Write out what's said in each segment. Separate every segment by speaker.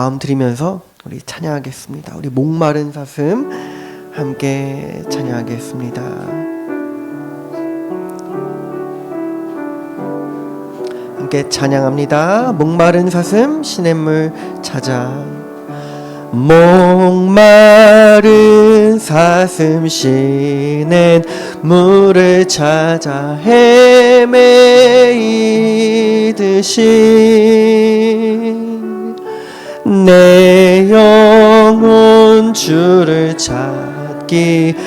Speaker 1: 마음 드리면서 우리 찬양하겠습니다. 우리 목마른 사슴 함께 찬양하겠습니다. 함께 찬양합니다. 목마른 사슴 시냇물 찾아. 목마른 사슴 시냇물을 찾아 헤매이듯이 내 영혼 주를 찾기에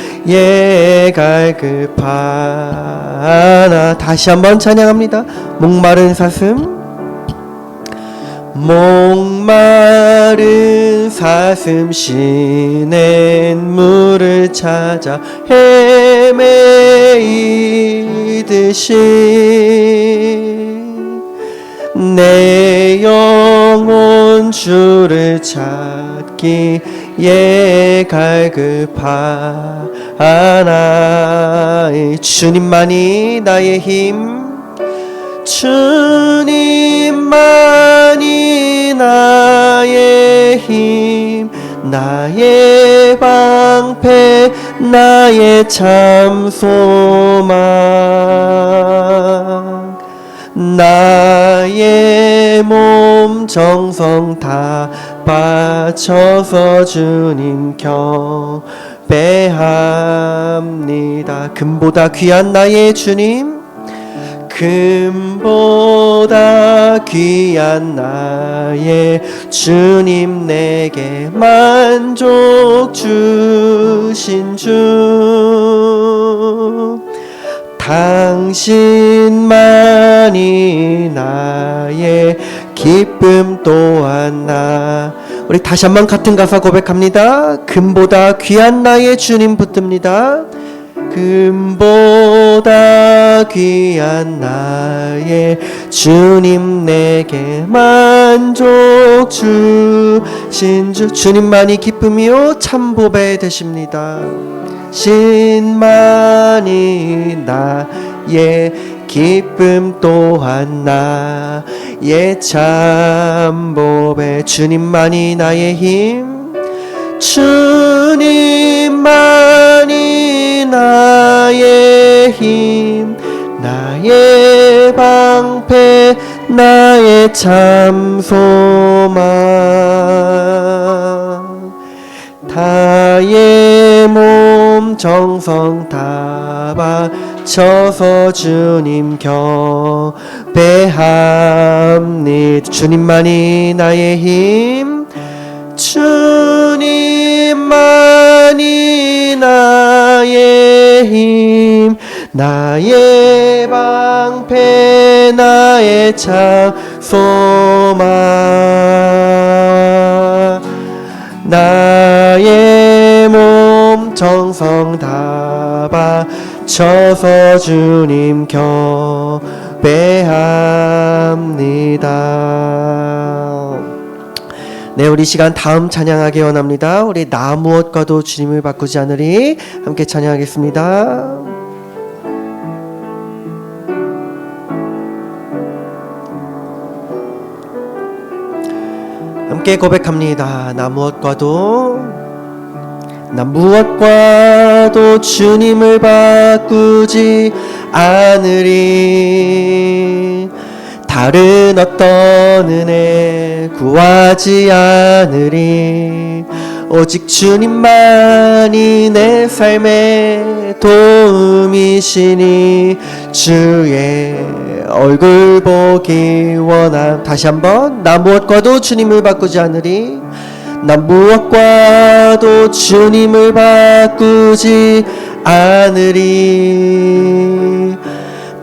Speaker 1: 갈급하나. 다시 한번 찬양합니다. 목마른 사슴, 목마른 사슴 시냇물을 찾아 헤매이듯이 내 영혼 주를 찾기에 갈급하나. 주님만이 나의 힘, 주님만이 나의 힘, 나의 방패, 나의 참 소망. 나의 몸 정성 다 바쳐서 주님 경배합니다. 금보다 귀한 나의 주님, 금보다 귀한 나의 주님, 내게 만족 주신 주, 당신만이 나의 기쁨 또한 나. 우리 다시 한번 같은 가사 고백합니다. 금보다 귀한 나의 주님 붙듭니다. 금보다 귀한 나의 주님, 내게 만족 주신 주, 주님만이 기쁨이요 참 보배 되십니다. 신만이 나의 기쁨 또한 나의 참 보배. 주님만이 나의 힘, 주님만이 나의 힘, 나의 방패, 나의 참 소망. 나의 몸 정성 다 바쳐서 주님 경배합니다. 주님만이 나의 힘, 주님만이 나의 힘, 나의 방패, 나의 참 소망. 나의 몸 정성 다 바쳐서 주님 경배합니다. 네, 우리 시간 다음 찬양하기 원합니다. 우리 나 무엇과도 주님을 바꾸지 않으리 함께 찬양하겠습니다. 함께 고백합니다. 나 무엇과도 주님을 바꾸지 않으리. 다른 어떤 은혜 구하지 않으리. 오직 주님만이 내 삶의 도움이시니 주의 얼굴 보기 원함. 다시 한번. 나 무엇과도 주님을 바꾸지 않으리. 나 무엇과도 주님을 바꾸지 않으리.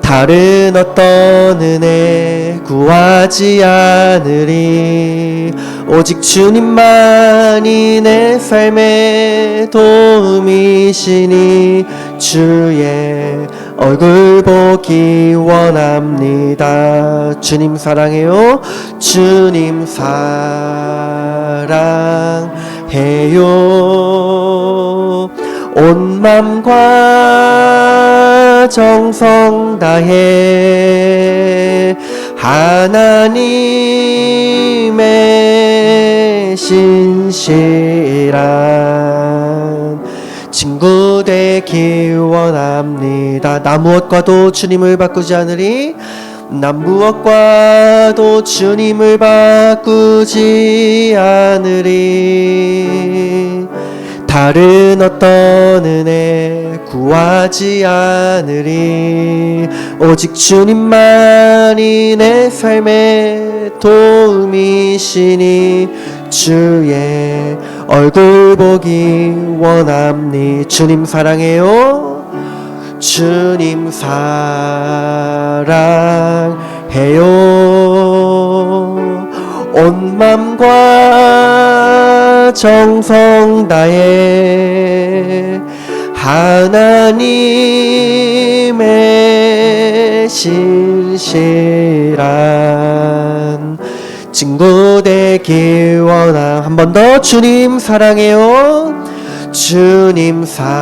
Speaker 1: 다른 어떤 은혜 구하지 않으리. 오직 주님만이 내 삶의 도움이시니 주의 얼굴 보기 원합니다. 주님 사랑해요. 주님 사랑해요. 온 맘과 정성 다해 하나님의 신실한 친구 되기 원합니다. 나 무엇과도 주님을 바꾸지 않으리. 나 무엇과도 주님을 바꾸지 않으리. 다른 어떤 은혜 구하지 않으리. 오직 주님만이 내 삶의 도움이시니 주의 얼굴 보기 원합니. 주님 사랑해요. 주님 사랑해요. 온 맘과 정성 다해 하나님의 신실한 친구 되기 원함. 한 번 더. 주님 사랑해요. 주님 사랑해요.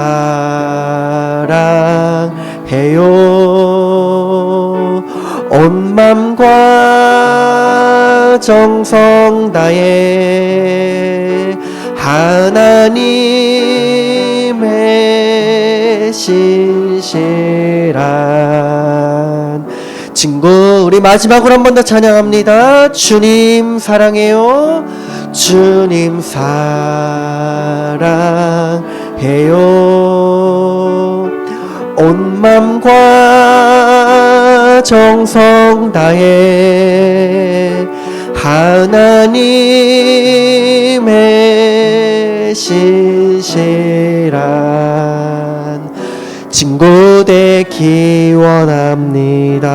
Speaker 1: 온 맘과 정성 다해 하나님의 신실한 친구. 우리 마지막으로 한 번 더 찬양합니다. 주님 사랑해요. 주님 사랑해요. 온 맘과 정성 다해 하나님의 신실한 친구 되기 원합니다.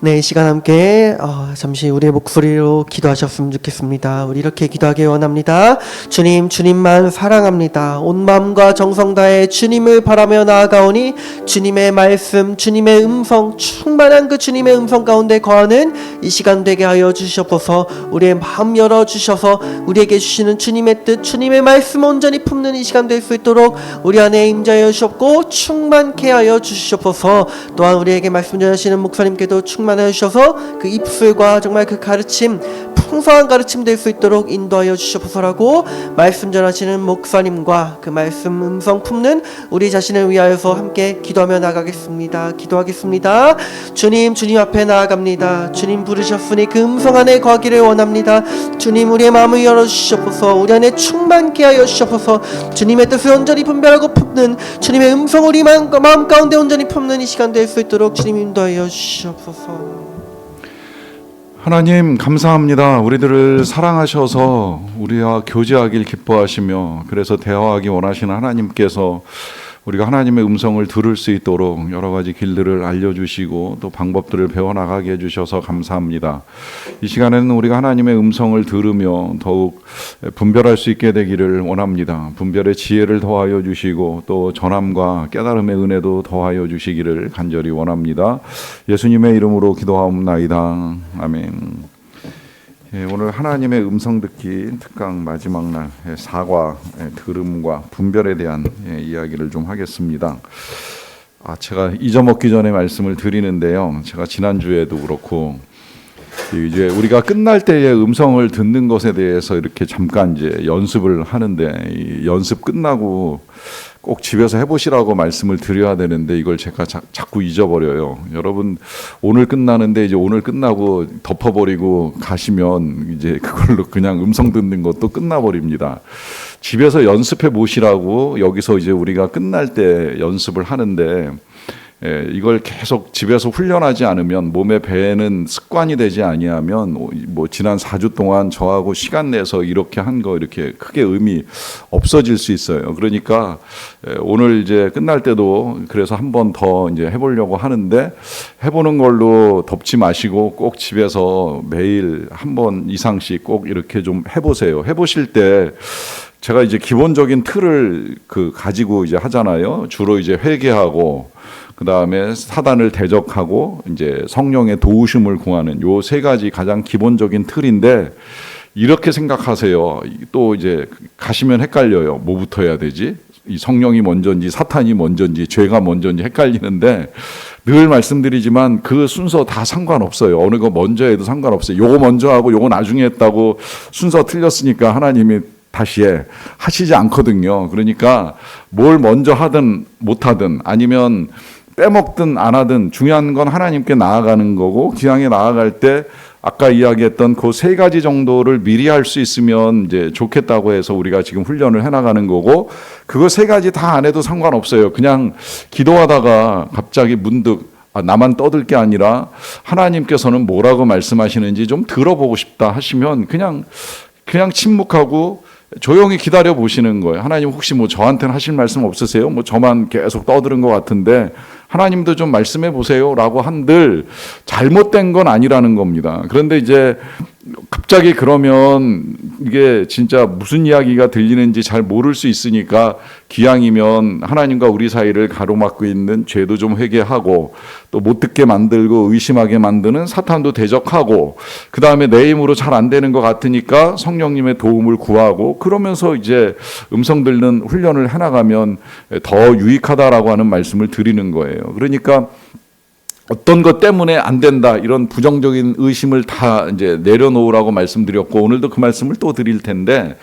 Speaker 1: 네, 이 시간 함께 잠시 우리의 목소리로 기도하셨으면 좋겠습니다. 우리 이렇게 기도하기 원합니다. 주님, 주님만 사랑합니다. 온 마음과 정성 다해 주님을 바라며 나아가오니 주님의 말씀, 주님의 음성, 충만한 그 주님의 음성 가운데 거하는 이 시간 되게 하여 주시옵소서. 우리의 마음 열어주셔서 우리에게 주시는 주님의 뜻, 주님의 말씀 온전히 품는 이 시간 될 수 있도록 우리 안에 임자여 주시옵고 충만케 하여 주시옵소서. 또한 우리에게 말씀 전하시는 목사님께도 충만하여 주셔서 그 입술과 정말 그 가르침, 풍성한 가르침 될 수 있도록 인도하여 주시옵소서라고 말씀 전하시는 목사님과 그 말씀 음성 품는 우리 자신을 위하여서 함께 기도하며 나가겠습니다. 기도하겠습니다. 주님, 주님 앞에 나아갑니다. 주님 부르셨으니 그 음성 안에 거하기를 원합니다. 주님, 우리의 마음을 열어주시옵소서. 우리 안에 충만케 하여 주시옵소서. 주님의 뜻을 온전히 분별하고 품는 주님의 음성을 우리 마음 가운데 온전히 품는 이 시간 될 수 있도록 주님 인도하여 주시옵소서.
Speaker 2: 하나님 감사합니다. 우리들을 사랑하셔서 우리와 교제하길 기뻐하시며 그래서 대화하기 원하시는 하나님께서 우리가 하나님의 음성을 들을 수 있도록 여러 가지 길들을 알려주시고 또 방법들을 배워나가게 해주셔서 감사합니다. 이 시간에는 우리가 하나님의 음성을 들으며 더욱 분별할 수 있게 되기를 원합니다. 분별의 지혜를 더하여 주시고 또 전함과 깨달음의 은혜도 더하여 주시기를 간절히 원합니다. 예수님의 이름으로 기도하옵나이다. 아멘. 오늘 하나님의 음성 듣기 특강 마지막 날 사과, 들음과 분별에 대한 이야기를 좀 하겠습니다. 제가 잊어먹기 전에 말씀을 드리는데요. 제가 지난주에도 그렇고 이제 우리가 끝날 때의 음성을 듣는 것에 대해서 이렇게 잠깐 이제 연습을 하는데 이 연습 끝나고 꼭 집에서 해보시라고 말씀을 드려야 되는데 이걸 제가 자꾸 잊어버려요. 여러분 오늘 끝나는데 이제 오늘 끝나고 덮어버리고 가시면 이제 그걸로 그냥 음성 듣는 것도 끝나버립니다. 집에서 연습해 보시라고 여기서 이제 우리가 끝날 때 연습을 하는데 이걸 계속 집에서 훈련하지 않으면 몸의 배에는 습관이 되지 아니하면 뭐 지난 4주 동안 저하고 시간 내서 이렇게 한 거 이렇게 크게 의미 없어질 수 있어요. 그러니까 오늘 이제 끝날 때도 그래서 한 번 더 이제 해보려고 하는데 해보는 걸로 덮지 마시고 꼭 집에서 매일 한 번 이상씩 꼭 이렇게 좀 해보세요. 해보실 때 제가 이제 기본적인 틀을 가지고 이제 하잖아요. 주로 이제 회개하고 그 다음에 사단을 대적하고 이제 성령의 도우심을 구하는 요 세 가지 가장 기본적인 틀인데 이렇게 생각하세요. 또 이제 가시면 헷갈려요. 뭐부터 해야 되지? 이 성령이 먼저인지 사탄이 먼저인지 죄가 먼저인지 헷갈리는데 늘 말씀드리지만 그 순서 다 상관없어요. 어느 거 먼저 해도 상관없어요. 요거 먼저 하고 요거 나중에 했다고 순서 틀렸으니까 하나님이 다시 하시지 않거든요. 그러니까 뭘 먼저 하든 못하든 아니면 빼먹든 안 하든 중요한 건 하나님께 나아가는 거고, 기왕에 나아갈 때 아까 이야기했던 그 세 가지 정도를 미리 할 수 있으면 이제 좋겠다고 해서 우리가 지금 훈련을 해나가는 거고, 그거 세 가지 다 안 해도 상관없어요. 그냥 기도하다가 갑자기 문득 나만 떠들 게 아니라 하나님께서는 뭐라고 말씀하시는지 좀 들어보고 싶다 하시면 그냥 침묵하고 조용히 기다려 보시는 거예요. 하나님 혹시 뭐 저한테는 하실 말씀 없으세요? 뭐 저만 계속 떠드는 것 같은데 하나님도 좀 말씀해 보세요라고 한들 잘못된 건 아니라는 겁니다. 그런데 이제 갑자기 그러면 이게 진짜 무슨 이야기가 들리는지 잘 모를 수 있으니까 기왕이면 하나님과 우리 사이를 가로막고 있는 죄도 좀 회개하고 또 못 듣게 만들고 의심하게 만드는 사탄도 대적하고, 그 다음에 내 힘으로 잘 안 되는 것 같으니까 성령님의 도움을 구하고, 그러면서 이제 음성 듣는 훈련을 해나가면 더 유익하다라고 하는 말씀을 드리는 거예요. 그러니까 어떤 것 때문에 안 된다 이런 부정적인 의심을 다 이제 내려놓으라고 말씀드렸고, 오늘도 그 말씀을 또 드릴 텐데,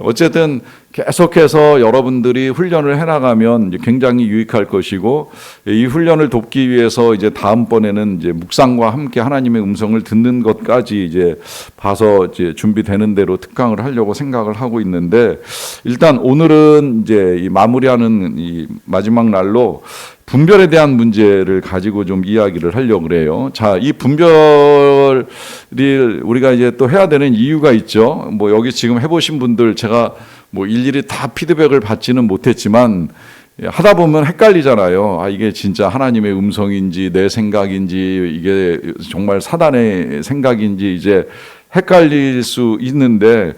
Speaker 2: 어쨌든 계속해서 여러분들이 훈련을 해나가면 이제 굉장히 유익할 것이고, 이 훈련을 돕기 위해서 이제 다음번에는 이제 묵상과 함께 하나님의 음성을 듣는 것까지 이제 봐서 이제 준비되는 대로 특강을 하려고 생각을 하고 있는데, 일단 오늘은 이제 이 마무리하는 이 마지막 날로 분별에 대한 문제를 가지고 좀 이야기를 하려고 그래요. 자, 이 분별을 우리가 이제 또 해야 되는 이유가 있죠. 뭐 여기 지금 해보신 분들 제가 뭐 일일이 다 피드백을 받지는 못했지만 하다 보면 헷갈리잖아요. 아, 이게 진짜 하나님의 음성인지 내 생각인지 이게 정말 사단의 생각인지 이제 헷갈릴 수 있는데,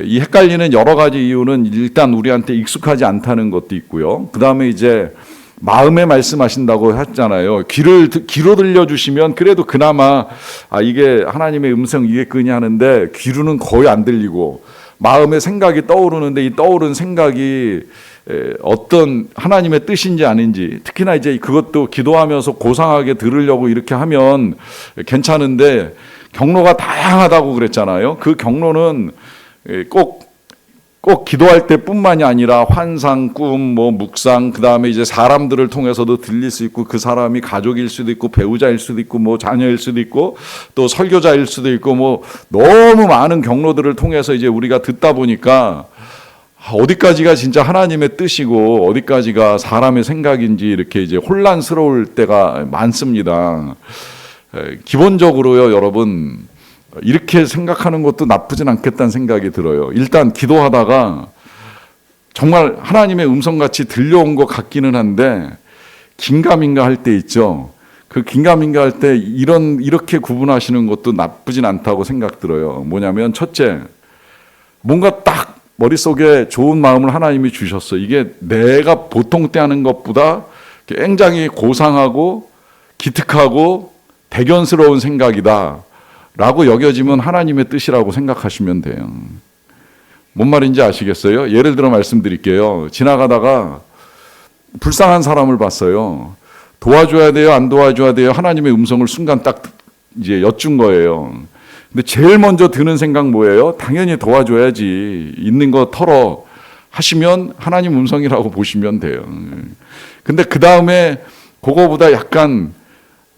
Speaker 2: 이 헷갈리는 여러 가지 이유는 일단 우리한테 익숙하지 않다는 것도 있고요. 그 다음에 이제 마음에 말씀하신다고 했잖아요. 귀로 들려주시면 그래도 그나마 이게 하나님의 음성이겠거니 하는데, 귀로는 거의 안 들리고 마음에 생각이 떠오르는데 이 떠오른 생각이 어떤 하나님의 뜻인지 아닌지, 특히나 이제 그것도 기도하면서 고상하게 들으려고 이렇게 하면 괜찮은데 경로가 다양하다고 그랬잖아요. 그 경로는 꼭 기도할 때뿐만이 아니라 환상, 꿈, 뭐 묵상, 그 다음에 이제 사람들을 통해서도 들릴 수 있고, 그 사람이 가족일 수도 있고 배우자일 수도 있고 뭐 자녀일 수도 있고 또 설교자일 수도 있고, 뭐 너무 많은 경로들을 통해서 이제 우리가 듣다 보니까 어디까지가 진짜 하나님의 뜻이고 어디까지가 사람의 생각인지 이렇게 이제 혼란스러울 때가 많습니다. 기본적으로요, 여러분, 이렇게 생각하는 것도 나쁘진 않겠다는 생각이 들어요. 일단 기도하다가 정말 하나님의 음성같이 들려온 것 같기는 한데 긴가민가 할 때 있죠. 그 긴가민가 할 때 이렇게 구분하시는 것도 나쁘진 않다고 생각 들어요. 뭐냐면, 첫째, 뭔가 딱 머릿속에 좋은 마음을 하나님이 주셨어. 이게 내가 보통 때 하는 것보다 굉장히 고상하고 기특하고 대견스러운 생각이다 라고 여겨지면 하나님의 뜻이라고 생각하시면 돼요. 뭔 말인지 아시겠어요? 예를 들어 말씀드릴게요. 지나가다가 불쌍한 사람을 봤어요. 도와줘야 돼요? 안 도와줘야 돼요? 하나님의 음성을 순간 딱 이제 여쭌 거예요. 근데 제일 먼저 드는 생각 뭐예요? 당연히 도와줘야지. 있는 거 털어 하시면 하나님 음성이라고 보시면 돼요. 근데 그 다음에 그거보다 약간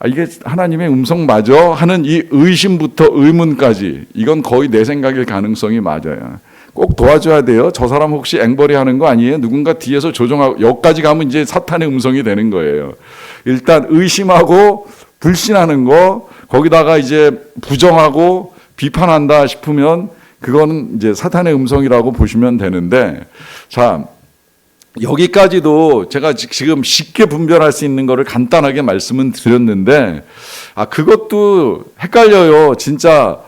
Speaker 2: 이게 하나님의 음성 맞아? 하는 이 의심부터 의문까지, 이건 거의 내 생각일 가능성이 맞아요. 꼭 도와줘야 돼요? 저 사람 혹시 앵벌이 하는 거 아니에요? 누군가 뒤에서 조종하고, 여기까지 가면 이제 사탄의 음성이 되는 거예요. 일단 의심하고 불신하는 거, 거기다가 이제 부정하고 비판한다 싶으면 그거는 이제 사탄의 음성이라고 보시면 되는데, 자, 여기까지도 제가 지금 쉽게 분별할 수 있는 거를 간단하게 말씀은 드렸는데, 그것도 헷갈려요. 진짜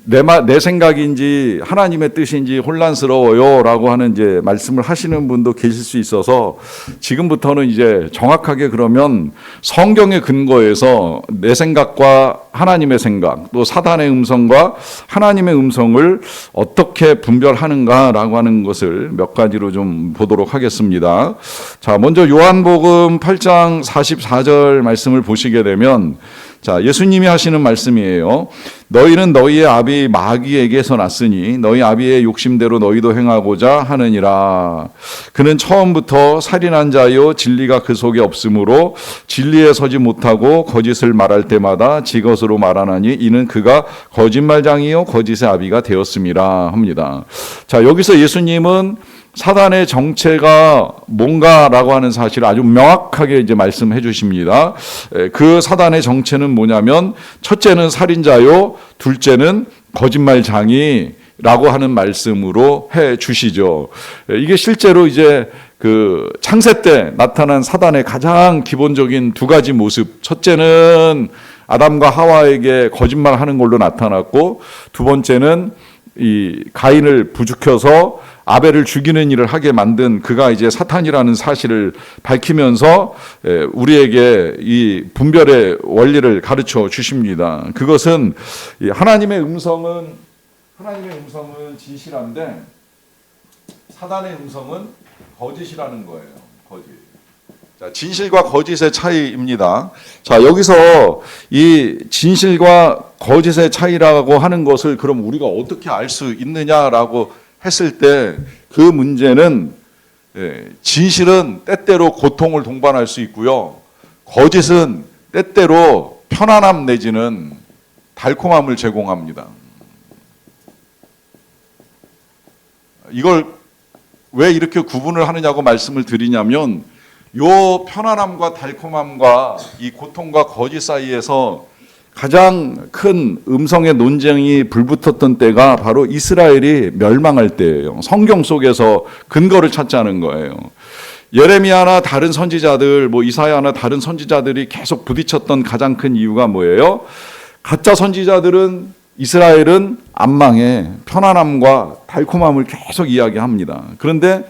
Speaker 2: 내 생각인지 하나님의 뜻인지 혼란스러워요라고 하는 이제 말씀을 하시는 분도 계실 수 있어서 지금부터는 이제 정확하게 그러면 성경의 근거에서 내 생각과 하나님의 생각, 또 사단의 음성과 하나님의 음성을 어떻게 분별하는가라고 하는 것을 몇 가지로 좀 보도록 하겠습니다. 자, 먼저 요한복음 8장 44절 말씀을 보시게 되면, 자, 예수님이 하시는 말씀이에요. 너희는 너희의 아비 마귀에게서 났으니 너희 아비의 욕심대로 너희도 행하고자 하느니라. 그는 처음부터 살인한 자요 진리가 그 속에 없으므로 진리에 서지 못하고 거짓을 말할 때마다 지 것으로 말하나니 이는 그가 거짓말장이요 거짓의 아비가 되었음이라 합니다. 자, 여기서 예수님은 사단의 정체가 뭔가라고 하는 사실을 아주 명확하게 이제 말씀해 주십니다. 그 사단의 정체는 뭐냐면, 첫째는 살인자요, 둘째는 거짓말장이라고 하는 말씀으로 해 주시죠. 이게 실제로 이제 그 창세 때 나타난 사단의 가장 기본적인 두 가지 모습. 첫째는 아담과 하와에게 거짓말하는 걸로 나타났고, 두 번째는 이 가인을 부추겨서 아벨을 죽이는 일을 하게 만든 그가 이제 사탄이라는 사실을 밝히면서 우리에게 이 분별의 원리를 가르쳐 주십니다. 그것은 하나님의 음성은 진실한데 사단의 음성은 거짓이라는 거예요. 거짓. 자, 진실과 거짓의 차이입니다. 자, 여기서 이 진실과 거짓의 차이라고 하는 것을 그럼 우리가 어떻게 알 수 있느냐라고 했을 때 그 문제는, 진실은 때때로 고통을 동반할 수 있고요. 거짓은 때때로 편안함 내지는 달콤함을 제공합니다. 이걸 왜 이렇게 구분을 하느냐고 말씀을 드리냐면, 요 편안함과 달콤함과 이 고통과 거짓 사이에서 가장 큰 음성의 논쟁이 불붙었던 때가 바로 이스라엘이 멸망할 때예요. 성경 속에서 근거를 찾자는 거예요. 예레미야나 다른 선지자들, 이사야나 다른 선지자들이 계속 부딪혔던 가장 큰 이유가 뭐예요? 가짜 선지자들은 이스라엘은 안 망해, 편안함과 달콤함을 계속 이야기합니다. 그런데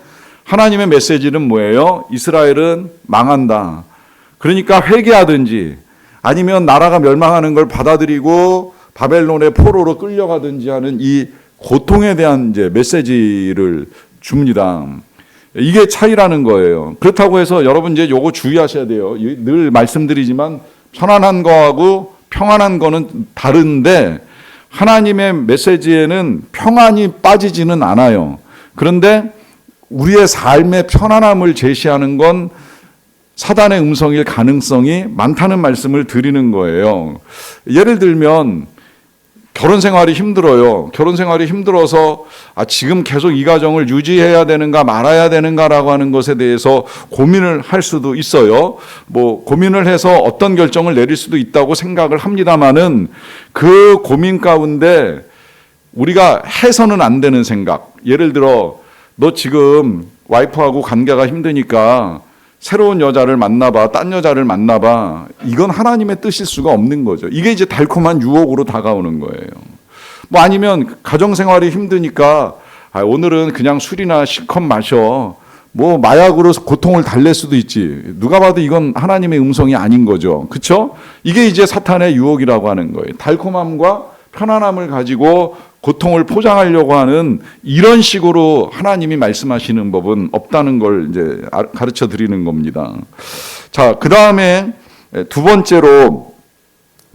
Speaker 2: 하나님의 메시지는 뭐예요? 이스라엘은 망한다. 그러니까 회개하든지 아니면 나라가 멸망하는 걸 받아들이고 바벨론의 포로로 끌려가든지 하는 이 고통에 대한 이제 메시지를 줍니다. 이게 차이라는 거예요. 그렇다고 해서 여러분 이제 요거 주의하셔야 돼요. 늘 말씀드리지만 편안한 거하고 평안한 거는 다른데, 하나님의 메시지에는 평안이 빠지지는 않아요. 그런데 우리의 삶의 편안함을 제시하는 건 사단의 음성일 가능성이 많다는 말씀을 드리는 거예요. 예를 들면 결혼 생활이 힘들어요. 결혼 생활이 힘들어서 지금 계속 이 가정을 유지해야 되는가 말아야 되는가라고 하는 것에 대해서 고민을 할 수도 있어요. 고민을 해서 어떤 결정을 내릴 수도 있다고 생각을 합니다만은, 그 고민 가운데 우리가 해서는 안 되는 생각. 예를 들어, 너 지금 와이프하고 관계가 힘드니까 새로운 여자를 만나봐, 딴 여자를 만나봐. 이건 하나님의 뜻일 수가 없는 거죠. 이게 이제 달콤한 유혹으로 다가오는 거예요. 아니면 가정생활이 힘드니까 오늘은 그냥 술이나 실컷 마셔. 마약으로 고통을 달랠 수도 있지. 누가 봐도 이건 하나님의 음성이 아닌 거죠. 그렇죠? 이게 이제 사탄의 유혹이라고 하는 거예요. 달콤함과 편안함을 가지고 고통을 포장하려고 하는 이런 식으로 하나님이 말씀하시는 법은 없다는 걸 이제 가르쳐 드리는 겁니다. 자, 그 다음에 두 번째로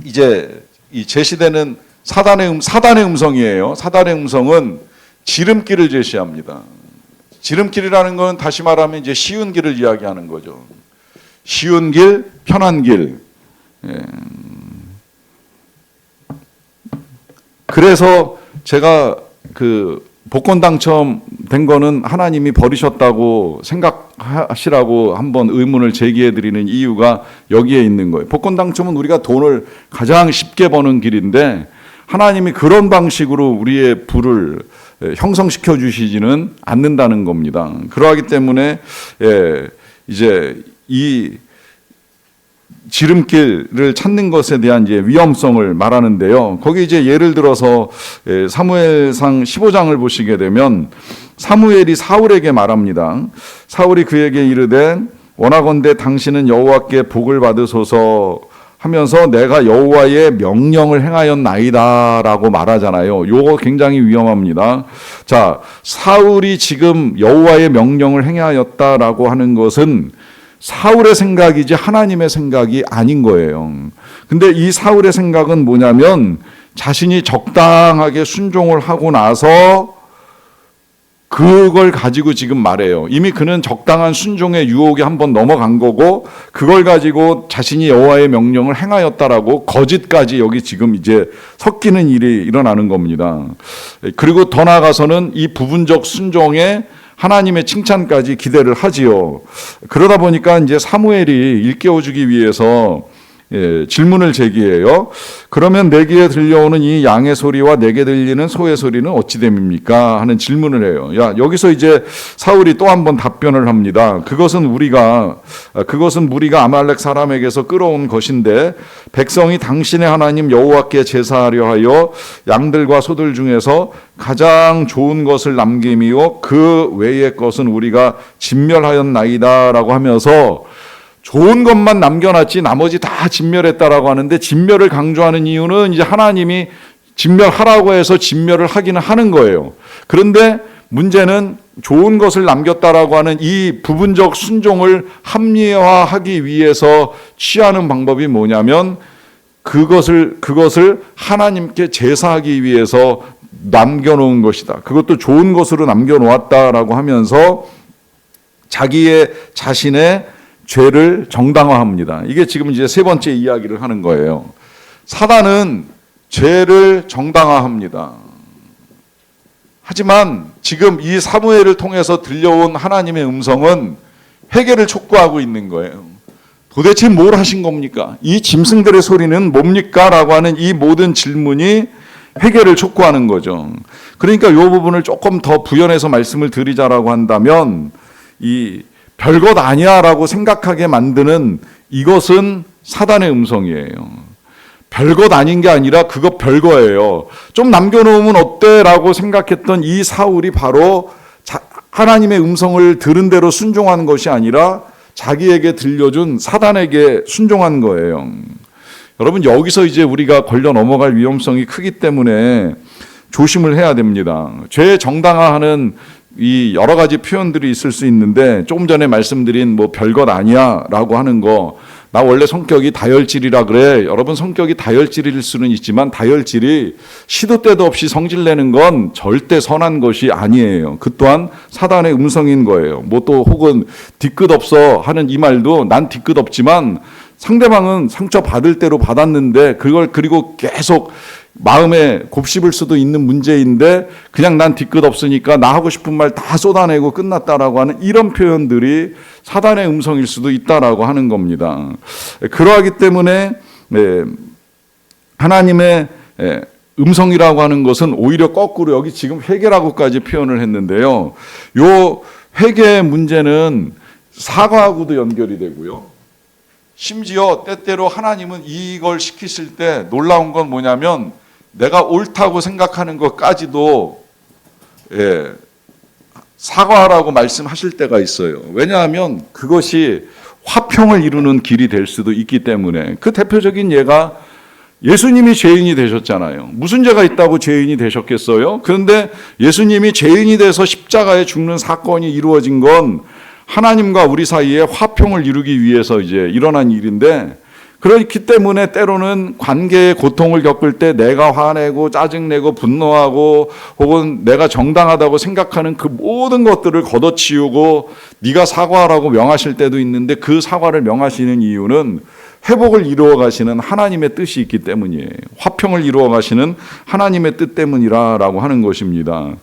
Speaker 2: 이제 이 제시되는 사단의 음성이에요. 사단의 음성은 지름길을 제시합니다. 지름길이라는 건 다시 말하면 이제 쉬운 길을 이야기하는 거죠. 쉬운 길, 편한 길. 그래서 제가 그 복권 당첨된 거는 하나님이 버리셨다고 생각하시라고 한번 의문을 제기해 드리는 이유가 여기에 있는 거예요. 복권 당첨은 우리가 돈을 가장 쉽게 버는 길인데, 하나님이 그런 방식으로 우리의 부를 형성시켜 주시지는 않는다는 겁니다. 그러하기 때문에 이제 이 지름길을 찾는 것에 대한 이제 위험성을 말하는데요. 거기 이제 예를 들어서 사무엘상 15장을 보시게 되면 사무엘이 사울에게 말합니다. 사울이 그에게 이르되 원하건대 당신은 여호와께 복을 받으소서 하면서 내가 여호와의 명령을 행하였나이다라고 말하잖아요. 요거 굉장히 위험합니다. 자, 사울이 지금 여호와의 명령을 행하였다라고 하는 것은 사울의 생각이지 하나님의 생각이 아닌 거예요. 근데 이 사울의 생각은 뭐냐면 자신이 적당하게 순종을 하고 나서 그걸 가지고 지금 말해요. 이미 그는 적당한 순종의 유혹에 한번 넘어간 거고 그걸 가지고 자신이 여호와의 명령을 행하였다라고 거짓까지 여기 지금 이제 섞이는 일이 일어나는 겁니다. 그리고 더 나아가서는 이 부분적 순종에 하나님의 칭찬까지 기대를 하지요. 그러다 보니까 이제 사무엘이 일깨워주기 위해서 질문을 제기해요. 그러면 내 귀에 들려오는 이 양의 소리와 내게 들리는 소의 소리는 어찌 됨입니까? 하는 질문을 해요. 야, 여기서 이제 사울이 또 한 번 답변을 합니다. 그것은 무리가 아말렉 사람에게서 끌어온 것인데 백성이 당신의 하나님 여호와께 제사하려 하여 양들과 소들 중에서 가장 좋은 것을 남김이요 그 외의 것은 우리가 진멸하였나이다라고 하면서 좋은 것만 남겨놨지 나머지 다 진멸했다라고 하는데 진멸을 강조하는 이유는 이제 하나님이 진멸하라고 해서 진멸을 하기는 하는 거예요. 그런데 문제는 좋은 것을 남겼다라고 하는 이 부분적 순종을 합리화하기 위해서 취하는 방법이 뭐냐면 그것을 하나님께 제사하기 위해서 남겨놓은 것이다. 그것도 좋은 것으로 남겨놓았다라고 하면서 자신의 죄를 정당화합니다. 이게 지금 이제 세 번째 이야기를 하는 거예요. 사단은 죄를 정당화합니다. 하지만 지금 이 사무엘을 통해서 들려온 하나님의 음성은 회개를 촉구하고 있는 거예요. 도대체 뭘 하신 겁니까? 이 짐승들의 소리는 뭡니까? 라고 하는 이 모든 질문이 회개를 촉구하는 거죠. 그러니까 이 부분을 조금 더 부연해서 말씀을 드리자라고 한다면 이 별것 아니야 라고 생각하게 만드는 이것은 사단의 음성이에요. 별것 아닌 게 아니라 그거 별거예요. 좀 남겨놓으면 어때? 라고 생각했던 이 사울이 바로 하나님의 음성을 들은 대로 순종한 것이 아니라 자기에게 들려준 사단에게 순종한 거예요. 여러분, 여기서 이제 우리가 걸려 넘어갈 위험성이 크기 때문에 조심을 해야 됩니다. 죄 정당화하는 이 여러 가지 표현들이 있을 수 있는데 조금 전에 말씀드린 뭐 별것 아니야 라고 하는 거, 나 원래 성격이 다혈질이라 그래. 여러분, 성격이 다혈질일 수는 있지만 다혈질이 시도 때도 없이 성질내는 건 절대 선한 것이 아니에요. 그 또한 사단의 음성인 거예요. 뭐 또 혹은 뒤끝 없어 하는 이 말도 난 뒤끝 없지만 상대방은 상처 받을 대로 받았는데 그걸 그리고 계속 마음에 곱씹을 수도 있는 문제인데 그냥 난 뒤끝 없으니까 나 하고 싶은 말 다 쏟아내고 끝났다라고 하는 이런 표현들이 사단의 음성일 수도 있다라고 하는 겁니다. 그러하기 때문에 하나님의 음성이라고 하는 것은 오히려 거꾸로 여기 지금 회개라고까지 표현을 했는데요. 요 회개의 문제는 사과하고도 연결이 되고요. 심지어 때때로 하나님은 이걸 시키실 때 놀라운 건 뭐냐면 내가 옳다고 생각하는 것까지도 사과하라고 말씀하실 때가 있어요. 왜냐하면 그것이 화평을 이루는 길이 될 수도 있기 때문에. 그 대표적인 예가 예수님이 죄인이 되셨잖아요. 무슨 죄가 있다고 죄인이 되셨겠어요? 그런데 예수님이 죄인이 돼서 십자가에 죽는 사건이 이루어진 건 하나님과 우리 사이에 화평을 이루기 위해서 이제 일어난 일인데, 그렇기 때문에 때로는 관계의 고통을 겪을 때 내가 화내고 짜증내고 분노하고 혹은 내가 정당하다고 생각하는 그 모든 것들을 걷어치우고 네가 사과하라고 명하실 때도 있는데, 그 사과를 명하시는 이유는 회복을 이루어 가시는 하나님의 뜻이 있기 때문이에요. 화평을 이루어 가시는 하나님의 뜻 때문이라고 하는 것입니다.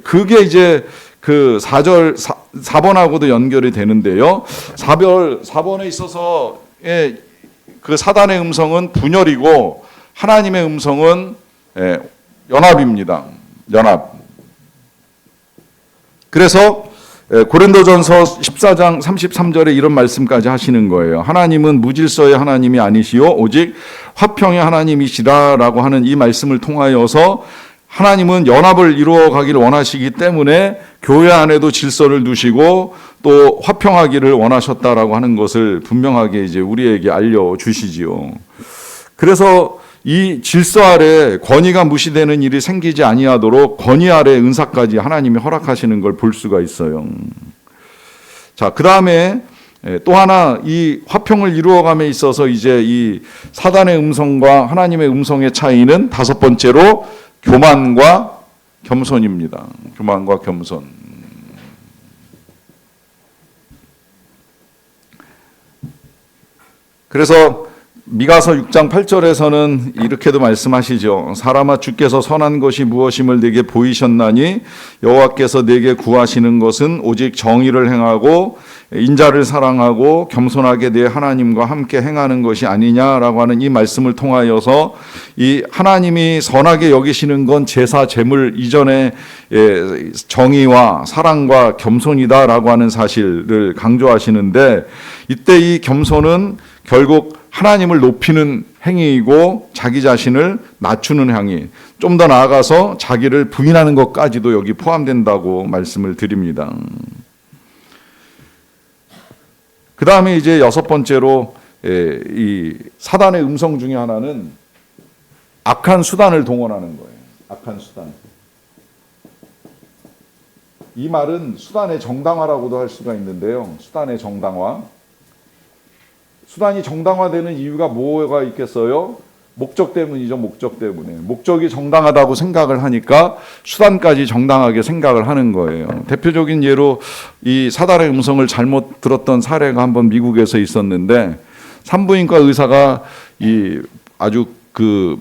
Speaker 2: 그게 이제 그 4번하고도 연결이 되는데요. 4번에 있어서의 그 사단의 음성은 분열이고 하나님의 음성은 연합입니다. 연합. 그래서 고린도전서 14장 33절에 이런 말씀까지 하시는 거예요. 하나님은 무질서의 하나님이 아니시오 오직 화평의 하나님이시라라고 하는 이 말씀을 통하여서 하나님은 연합을 이루어 가기를 원하시기 때문에 교회 안에도 질서를 두시고 또 화평하기를 원하셨다라고 하는 것을 분명하게 이제 우리에게 알려 주시지요. 그래서 이 질서 아래 권위가 무시되는 일이 생기지 아니하도록 권위 아래 은사까지 하나님이 허락하시는 걸 볼 수가 있어요. 자, 그 다음에 또 하나 이 화평을 이루어감에 있어서 이제 이 사단의 음성과 하나님의 음성의 차이는 다섯 번째로 교만과 겸손입니다. 교만과 겸손. 그래서 미가서 6장 8절에서는 이렇게도 말씀하시죠. 사람아 주께서 선한 것이 무엇임을 내게 보이셨나니 여호와께서 내게 구하시는 것은 오직 정의를 행하고 인자를 사랑하고 겸손하게 내 하나님과 함께 행하는 것이 아니냐라고 하는 이 말씀을 통하여서 이 하나님이 선하게 여기시는 건 제사 제물 이전에 정의와 사랑과 겸손이다라고 하는 사실을 강조하시는데 이때 이 겸손은 결국 하나님을 높이는 행위이고 자기 자신을 낮추는 행위, 좀 더 나아가서 자기를 부인하는 것까지도 여기 포함된다고 말씀을 드립니다. 그 다음에 이제 여섯 번째로 이 사단의 음성 중에 하나는 악한 수단을 동원하는 거예요. 악한 수단. 이 말은 수단의 정당화라고도 할 수가 있는데요. 수단의 정당화. 수단이 정당화되는 이유가 뭐가 있겠어요? 목적 때문이죠. 목적 때문에. 목적이 정당하다고 생각을 하니까 수단까지 정당하게 생각을 하는 거예요. 대표적인 예로 이 사단의 음성을 잘못 들었던 사례가 한번 미국에서 있었는데 산부인과 의사가 이 아주 그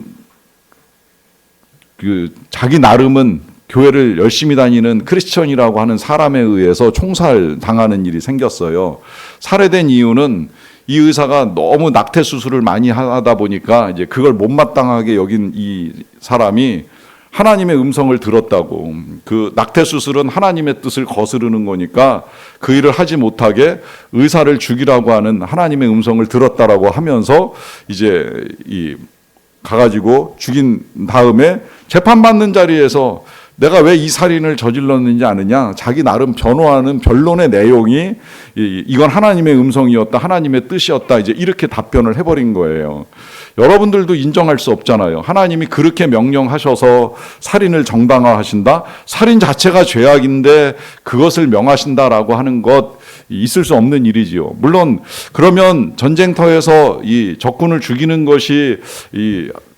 Speaker 2: 자기 나름은 교회를 열심히 다니는 크리스천이라고 하는 사람에 의해서 총살 당하는 일이 생겼어요. 살해된 이유는 이 의사가 너무 낙태 수술을 많이 하다 보니까 이제 그걸 못마땅하게 여긴 이 사람이 하나님의 음성을 들었다고. 그 낙태 수술은 하나님의 뜻을 거스르는 거니까 그 일을 하지 못하게 의사를 죽이라고 하는 하나님의 음성을 들었다라고 하면서 이제 이 가가지고 죽인 다음에 재판받는 자리에서 내가 왜 이 살인을 저질렀는지 아느냐? 자기 나름 변호하는 변론의 내용이 이건 하나님의 음성이었다, 하나님의 뜻이었다, 이제 이렇게 답변을 해버린 거예요. 여러분들도 인정할 수 없잖아요. 하나님이 그렇게 명령하셔서 살인을 정당화하신다? 살인 자체가 죄악인데 그것을 명하신다라고 하는 것 있을 수 없는 일이지요. 물론 그러면 전쟁터에서 이 적군을 죽이는 것이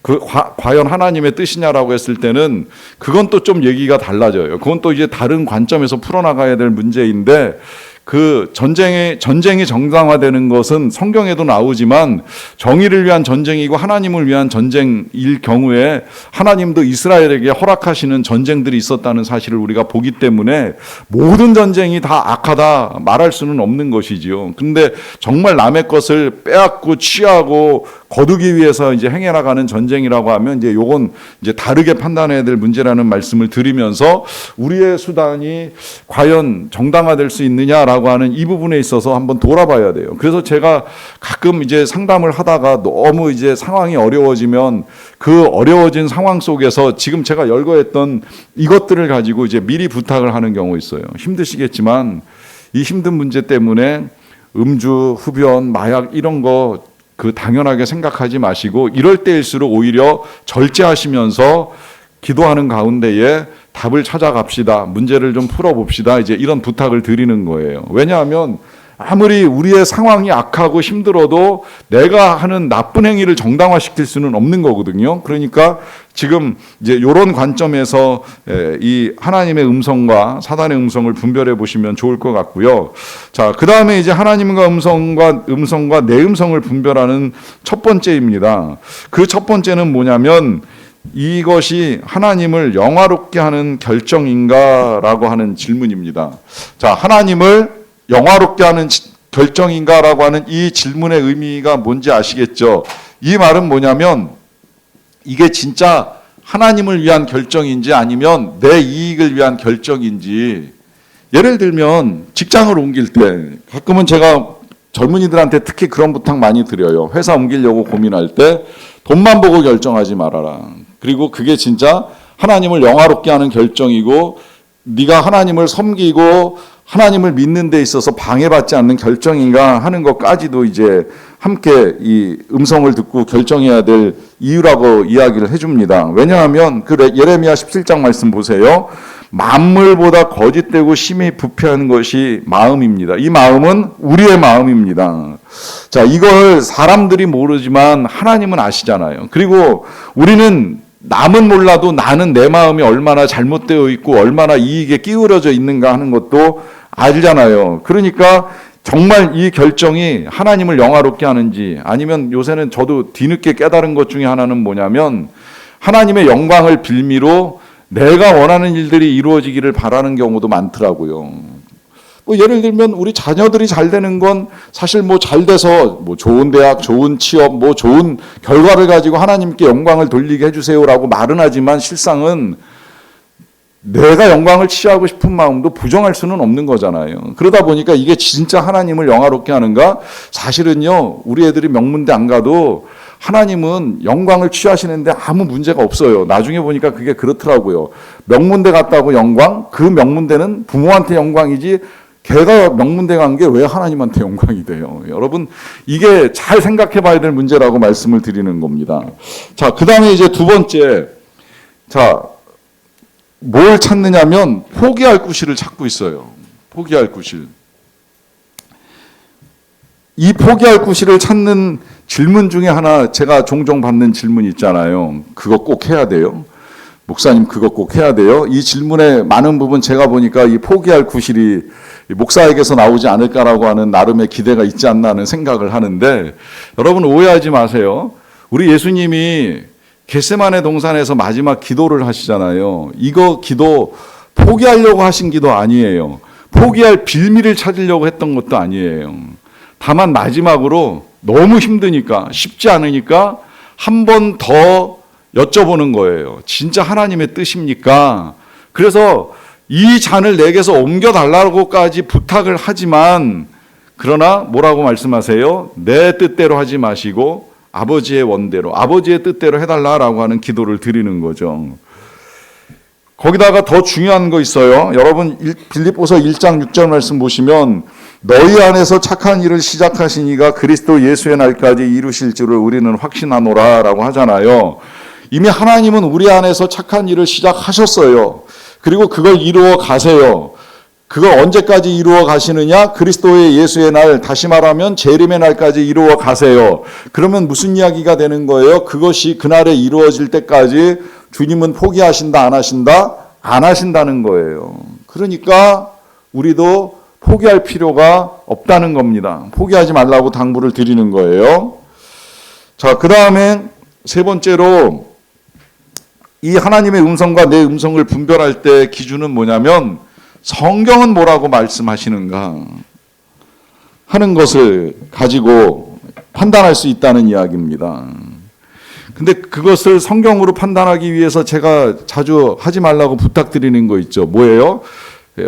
Speaker 2: 과연 하나님의 뜻이냐라고 했을 때는 그건 또 좀 얘기가 달라져요. 그건 또 이제 다른 관점에서 풀어나가야 될 문제인데 그 전쟁이 정당화되는 것은 성경에도 나오지만 정의를 위한 전쟁이고 하나님을 위한 전쟁일 경우에 하나님도 이스라엘에게 허락하시는 전쟁들이 있었다는 사실을 우리가 보기 때문에 모든 전쟁이 다 악하다 말할 수는 없는 것이지요. 근데 정말 남의 것을 빼앗고 취하고 거두기 위해서 이제 행해 나가는 전쟁이라고 하면 이제 요건 이제 다르게 판단해야 될 문제라는 말씀을 드리면서 우리의 수단이 과연 정당화될 수 있느냐라고 하는 이 부분에 있어서 한번 돌아봐야 돼요. 그래서 제가 가끔 이제 상담을 하다가 너무 이제 상황이 어려워지면 그 어려워진 상황 속에서 지금 제가 열거했던 이것들을 가지고 이제 미리 부탁을 하는 경우 있어요. 힘드시겠지만 이 힘든 문제 때문에 음주, 흡연, 마약 이런 거 그 당연하게 생각하지 마시고 이럴 때일수록 오히려 절제하시면서 기도하는 가운데에 답을 찾아갑시다. 문제를 좀 풀어봅시다. 이제 이런 부탁을 드리는 거예요. 왜냐하면 아무리 우리의 상황이 악하고 힘들어도 내가 하는 나쁜 행위를 정당화시킬 수는 없는 거거든요. 그러니까 지금 이제 이런 관점에서 이 하나님의 음성과 사단의 음성을 분별해 보시면 좋을 것 같고요. 자, 그 다음에 이제 하나님과 음성과 내 음성을 분별하는 첫 번째입니다. 그 첫 번째는 뭐냐면 이것이 하나님을 영화롭게 하는 결정인가라고 하는 질문입니다. 자, 하나님을 영화롭게 하는 결정인가라고 하는 이 질문의 의미가 뭔지 아시겠죠? 이 말은 뭐냐면 이게 진짜 하나님을 위한 결정인지 아니면 내 이익을 위한 결정인지 예를 들면 직장을 옮길 때 가끔은 제가 젊은이들한테 특히 그런 부탁 많이 드려요. 회사 옮기려고 고민할 때 돈만 보고 결정하지 말아라. 그리고 그게 진짜 하나님을 영화롭게 하는 결정이고 네가 하나님을 섬기고 하나님을 믿는 데 있어서 방해받지 않는 결정인가 하는 것까지도 이제 함께 이 음성을 듣고 결정해야 될 이유라고 이야기를 해줍니다. 왜냐하면 그 예레미야 17장 말씀 보세요. 만물보다 거짓되고 심히 부패한 것이 마음입니다. 이 마음은 우리의 마음입니다. 자, 이걸 사람들이 모르지만 하나님은 아시잖아요. 그리고 우리는 남은 몰라도 나는 내 마음이 얼마나 잘못되어 있고 얼마나 이익에 끼우러져 있는가 하는 것도 알잖아요. 그러니까 정말 이 결정이 하나님을 영화롭게 하는지 아니면 요새는 저도 뒤늦게 깨달은 것 중에 하나는 뭐냐면 하나님의 영광을 빌미로 내가 원하는 일들이 이루어지기를 바라는 경우도 많더라고요. 뭐 예를 들면 우리 자녀들이 잘 되는 건 사실 뭐 잘 돼서 뭐 좋은 대학, 좋은 취업, 뭐 좋은 결과를 가지고 하나님께 영광을 돌리게 해주세요라고 말은 하지만 실상은 내가 영광을 취하고 싶은 마음도 부정할 수는 없는 거잖아요. 그러다 보니까 이게 진짜 하나님을 영화롭게 하는가? 사실은요, 우리 애들이 명문대 안 가도 하나님은 영광을 취하시는데 아무 문제가 없어요. 나중에 보니까 그게 그렇더라고요. 명문대 갔다고 영광? 그 명문대는 부모한테 영광이지 걔가 명문대 간 게 왜 하나님한테 영광이 돼요? 여러분, 이게 잘 생각해 봐야 될 문제라고 말씀을 드리는 겁니다. 자, 그 다음에 이제 두 번째. 자, 뭘 찾느냐면 포기할 구실을 찾고 있어요. 포기할 구실. 이 포기할 구실을 찾는 질문 중에 하나 제가 종종 받는 질문 있잖아요. 그거 꼭 해야 돼요. 목사님 그거 꼭 해야 돼요. 이 질문의 많은 부분 제가 보니까 이 포기할 구실이 목사에게서 나오지 않을까라고 하는 나름의 기대가 있지 않나 하는 생각을 하는데 여러분 오해하지 마세요. 우리 예수님이 겟세마네 동산에서 마지막 기도를 하시잖아요. 이거 기도 포기하려고 하신 기도 아니에요. 포기할 빌미를 찾으려고 했던 것도 아니에요. 다만 마지막으로 너무 힘드니까 쉽지 않으니까 한 번 더 여쭤보는 거예요. 진짜 하나님의 뜻입니까? 그래서 이 잔을 내게서 옮겨달라고까지 부탁을 하지만 그러나 뭐라고 말씀하세요? 내 뜻대로 하지 마시고 아버지의 원대로, 아버지의 뜻대로 해달라라고 하는 기도를 드리는 거죠. 거기다가 더 중요한 거 있어요. 여러분 빌립보서 1장 6절 말씀 보시면 너희 안에서 착한 일을 시작하신 이가 그리스도 예수의 날까지 이루실 줄을 우리는 확신하노라 라고 하잖아요. 이미 하나님은 우리 안에서 착한 일을 시작하셨어요. 그리고 그걸 이루어 가세요. 그걸 언제까지 이루어 가시느냐? 그리스도의 예수의 날, 다시 말하면 재림의 날까지 이루어 가세요. 그러면 무슨 이야기가 되는 거예요? 그것이 그날에 이루어질 때까지 주님은 포기하신다, 안 하신다? 안 하신다는 거예요. 그러니까 우리도 포기할 필요가 없다는 겁니다. 포기하지 말라고 당부를 드리는 거예요. 자, 그 다음에 세 번째로 이 하나님의 음성과 내 음성을 분별할 때 기준은 뭐냐면 성경은 뭐라고 말씀하시는가 하는 것을 가지고 판단할 수 있다는 이야기입니다. 근데 그것을 성경으로 판단하기 위해서 제가 자주 하지 말라고 부탁드리는 거 있죠. 뭐예요?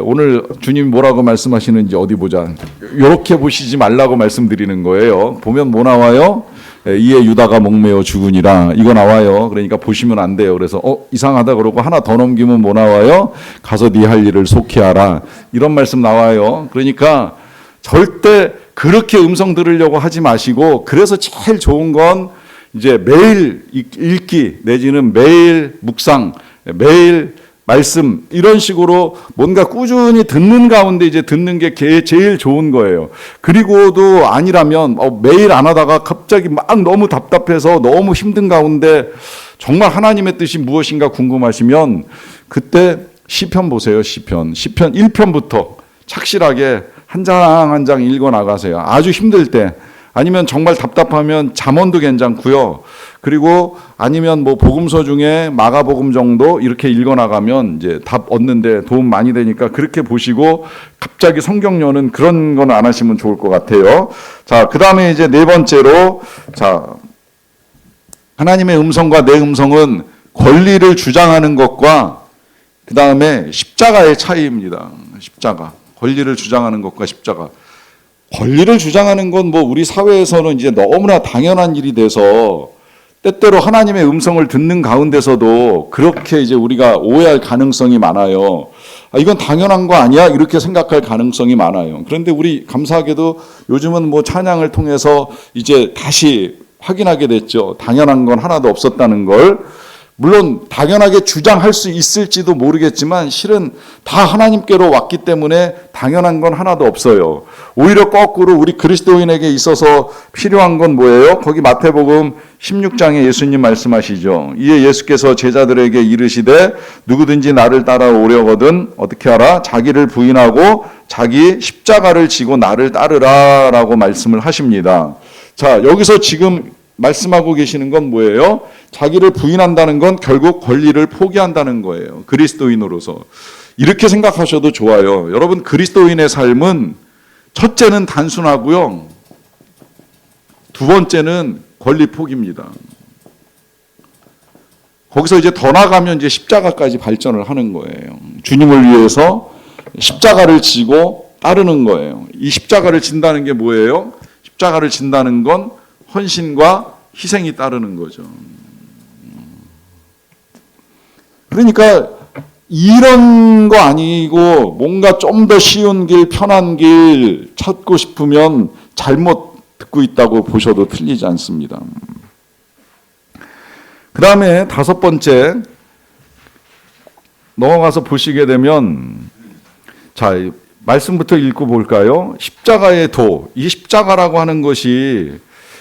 Speaker 2: 오늘 주님 뭐라고 말씀하시는지 어디 보자. 이렇게 보시지 말라고 말씀드리는 거예요. 보면 뭐 나와요? 이에 유다가 목매어 죽으니라 이거 나와요. 그러니까 보시면 안 돼요. 그래서 이상하다 그러고 하나 더 넘기면 뭐 나와요? 가서 네 할 일을 속히 하라 이런 말씀 나와요. 그러니까 절대 그렇게 음성 들으려고 하지 마시고 그래서 제일 좋은 건 이제 매일 읽기 내지는 매일 묵상 매일 말씀 이런 식으로 뭔가 꾸준히 듣는 가운데 이제 듣는 게 제일 좋은 거예요. 그리고도 아니라면 매일 안 하다가 갑자기 막 너무 답답해서 너무 힘든 가운데 정말 하나님의 뜻이 무엇인가 궁금하시면 그때 시편 보세요. 시편 1편부터 착실하게 한 장 한 장 읽어 나가세요. 아주 힘들 때 아니면 정말 답답하면 잠언도 괜찮고요. 그리고 아니면 뭐 복음서 중에 마가복음 정도 이렇게 읽어 나가면 이제 답 얻는데 도움 많이 되니까 그렇게 보시고 갑자기 성경 여는 그런 건 안 하시면 좋을 것 같아요. 자, 그다음에 이제 네 번째로 자, 하나님의 음성과 내 음성은 권리를 주장하는 것과 그다음에 십자가의 차이입니다. 십자가. 권리를 주장하는 것과 십자가. 권리를 주장하는 건 뭐 우리 사회에서는 이제 너무나 당연한 일이 돼서 때때로 하나님의 음성을 듣는 가운데서도 그렇게 이제 우리가 오해할 가능성이 많아요. 이건 당연한 거 아니야? 이렇게 생각할 가능성이 많아요. 그런데 우리 감사하게도 요즘은 뭐 찬양을 통해서 이제 다시 확인하게 됐죠. 당연한 건 하나도 없었다는 걸. 물론 당연하게 주장할 수 있을지도 모르겠지만 실은 다 하나님께로 왔기 때문에 당연한 건 하나도 없어요. 오히려 거꾸로 우리 그리스도인에게 있어서 필요한 건 뭐예요? 거기 마태복음 16장에 예수님 말씀하시죠. 이에 예수께서 제자들에게 이르시되 누구든지 나를 따라오려거든 어떻게 하라? 자기를 부인하고 자기 십자가를 지고 나를 따르라 라고 말씀을 하십니다. 자, 여기서 지금 말씀하고 계시는 건 뭐예요? 자기를 부인한다는 건 결국 권리를 포기한다는 거예요. 그리스도인으로서. 이렇게 생각하셔도 좋아요. 여러분, 그리스도인의 삶은 첫째는 단순하고요. 두 번째는 권리 포기입니다. 거기서 이제 더 나가면 이제 십자가까지 발전을 하는 거예요. 주님을 위해서 십자가를 지고 따르는 거예요. 이 십자가를 진다는 게 뭐예요? 십자가를 진다는 건 헌신과 희생이 따르는 거죠. 그러니까 이런 거 아니고 뭔가 좀 더 쉬운 길, 편한 길 찾고 싶으면 잘못 듣고 있다고 보셔도 틀리지 않습니다. 그 다음에 다섯 번째 넘어가서 보시게 되면 자, 말씀부터 읽고 볼까요? 십자가의 도. 이 십자가라고 하는 것이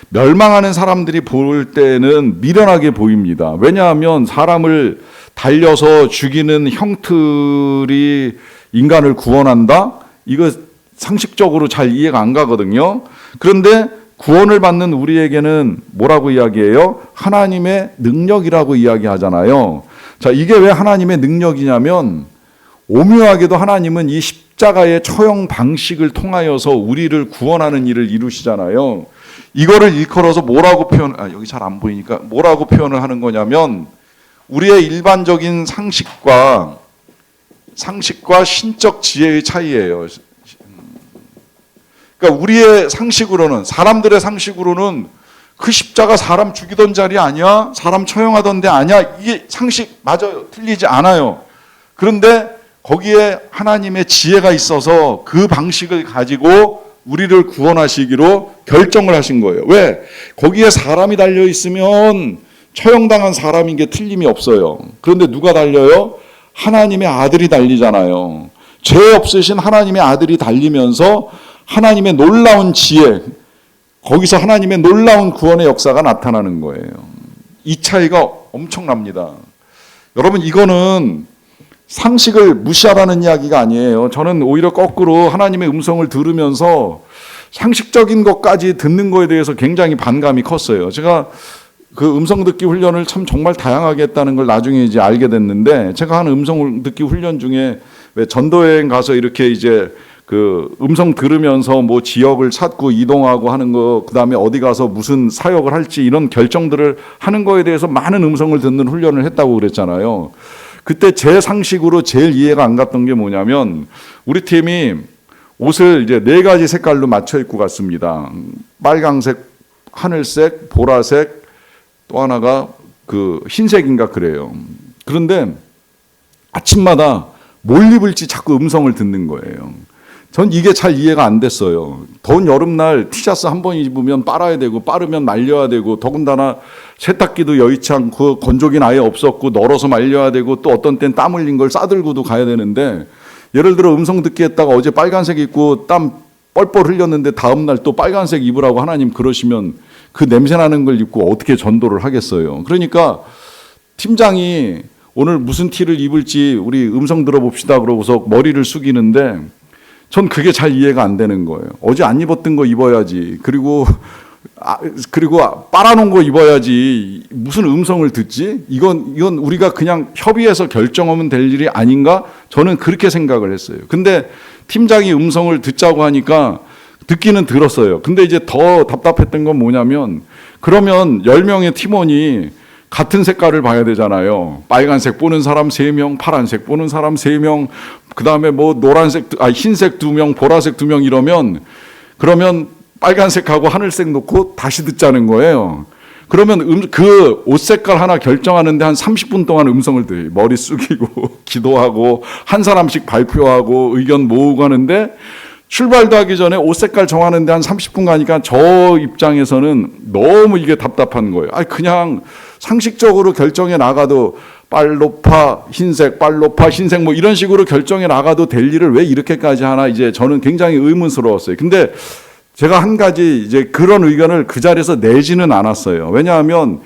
Speaker 2: 멸망하는 사람들이 볼 때는 미련하게 보입니다. 왜냐하면 사람을 달려서 죽이는 형틀이 인간을 구원한다? 이거 상식적으로 잘 이해가 안 가거든요. 그런데 구원을 받는 우리에게는 뭐라고 이야기해요? 하나님의 능력이라고 이야기하잖아요. 자, 이게 왜 하나님의 능력이냐면 오묘하게도 하나님은 이 십자가의 처형 방식을 통하여서 우리를 구원하는 일을 이루시잖아요. 이거를 일컬어서 뭐라고 여기 잘 안 보이니까 뭐라고 표현을 하는 거냐면 우리의 일반적인 상식과 신적 지혜의 차이예요. 그러니까 우리의 상식으로는, 사람들의 상식으로는 그 십자가 사람 죽이던 자리 아니야? 사람 처형하던 데 아니야? 이게 상식 맞아요. 틀리지 않아요. 그런데 거기에 하나님의 지혜가 있어서 그 방식을 가지고 우리를 구원하시기로 결정을 하신 거예요. 왜? 거기에 사람이 달려 있으면 처형당한 사람인 게 틀림이 없어요. 그런데 누가 달려요? 하나님의 아들이 달리잖아요. 죄 없으신 하나님의 아들이 달리면서 하나님의 놀라운 지혜, 거기서 하나님의 놀라운 구원의 역사가 나타나는 거예요. 이 차이가 엄청납니다. 여러분, 이거는 상식을 무시하라는 이야기가 아니에요. 저는 오히려 거꾸로 하나님의 음성을 들으면서 상식적인 것까지 듣는 거에 대해서 굉장히 반감이 컸어요. 제가 그 음성 듣기 훈련을 참 정말 다양하게 했다는 걸 나중에 이제 알게 됐는데, 제가 하는 음성 듣기 훈련 중에 왜 전도여행 가서 이렇게 이제 그 음성 들으면서 뭐 지역을 찾고 이동하고 하는 거, 그 다음에 어디 가서 무슨 사역을 할지 이런 결정들을 하는 거에 대해서 많은 음성을 듣는 훈련을 했다고 그랬잖아요. 그때 제 상식으로 제일 이해가 안 갔던 게 뭐냐면, 우리 팀이 옷을 이제 4가지 색깔로 맞춰 입고 갔습니다. 빨강색, 하늘색, 보라색, 또 하나가 그 흰색인가 그래요. 그런데 아침마다 뭘 입을지 자꾸 음성을 듣는 거예요. 전 이게 잘 이해가 안 됐어요. 더운 여름날 티셔츠 한 번 입으면 빨아야 되고, 빠르면 말려야 되고, 더군다나 세탁기도 여의치 않고 건조기는 아예 없었고 널어서 말려야 되고, 또 어떤 땐 땀 흘린 걸 싸들고도 가야 되는데, 예를 들어 음성 듣기 했다가 어제 빨간색 입고 땀 뻘뻘 흘렸는데 다음날 또 빨간색 입으라고 하나님 그러시면 그 냄새나는 걸 입고 어떻게 전도를 하겠어요. 그러니까 팀장이 오늘 무슨 티를 입을지 우리 음성 들어봅시다 그러고서 머리를 숙이는데, 전 그게 잘 이해가 안 되는 거예요. 어제 안 입었던 거 입어야지. 그리고 빨아놓은 거 입어야지. 무슨 음성을 듣지? 이건 우리가 그냥 협의해서 결정하면 될 일이 아닌가? 저는 그렇게 생각을 했어요. 근데 팀장이 음성을 듣자고 하니까 듣기는 들었어요. 근데 이제 더 답답했던 건 뭐냐면, 그러면 10명의 팀원이 같은 색깔을 봐야 되잖아요. 빨간색 보는 사람 3명, 파란색 보는 사람 3명, 그 다음에 뭐 흰색 2명, 보라색 2명 이러면 그러면 빨간색하고 하늘색 놓고 다시 듣자는 거예요. 그러면 그 옷 색깔 하나 결정하는데 한 30분 동안 음성을 들어요. 머리 숙이고 기도하고 한 사람씩 발표하고 의견 모으고 하는데 출발도 하기 전에 옷 색깔 정하는데 한 30분 가니까 저 입장에서는 너무 이게 답답한 거예요. 아니 그냥 상식적으로 결정해 나가도 빨로파 흰색, 빨로파 흰색 뭐 이런 식으로 결정해 나가도 될 일을 왜 이렇게까지 하나 이제 저는 굉장히 의문스러웠어요. 근데 제가 한 가지 이제 그런 의견을 그 자리에서 내지는 않았어요. 왜냐하면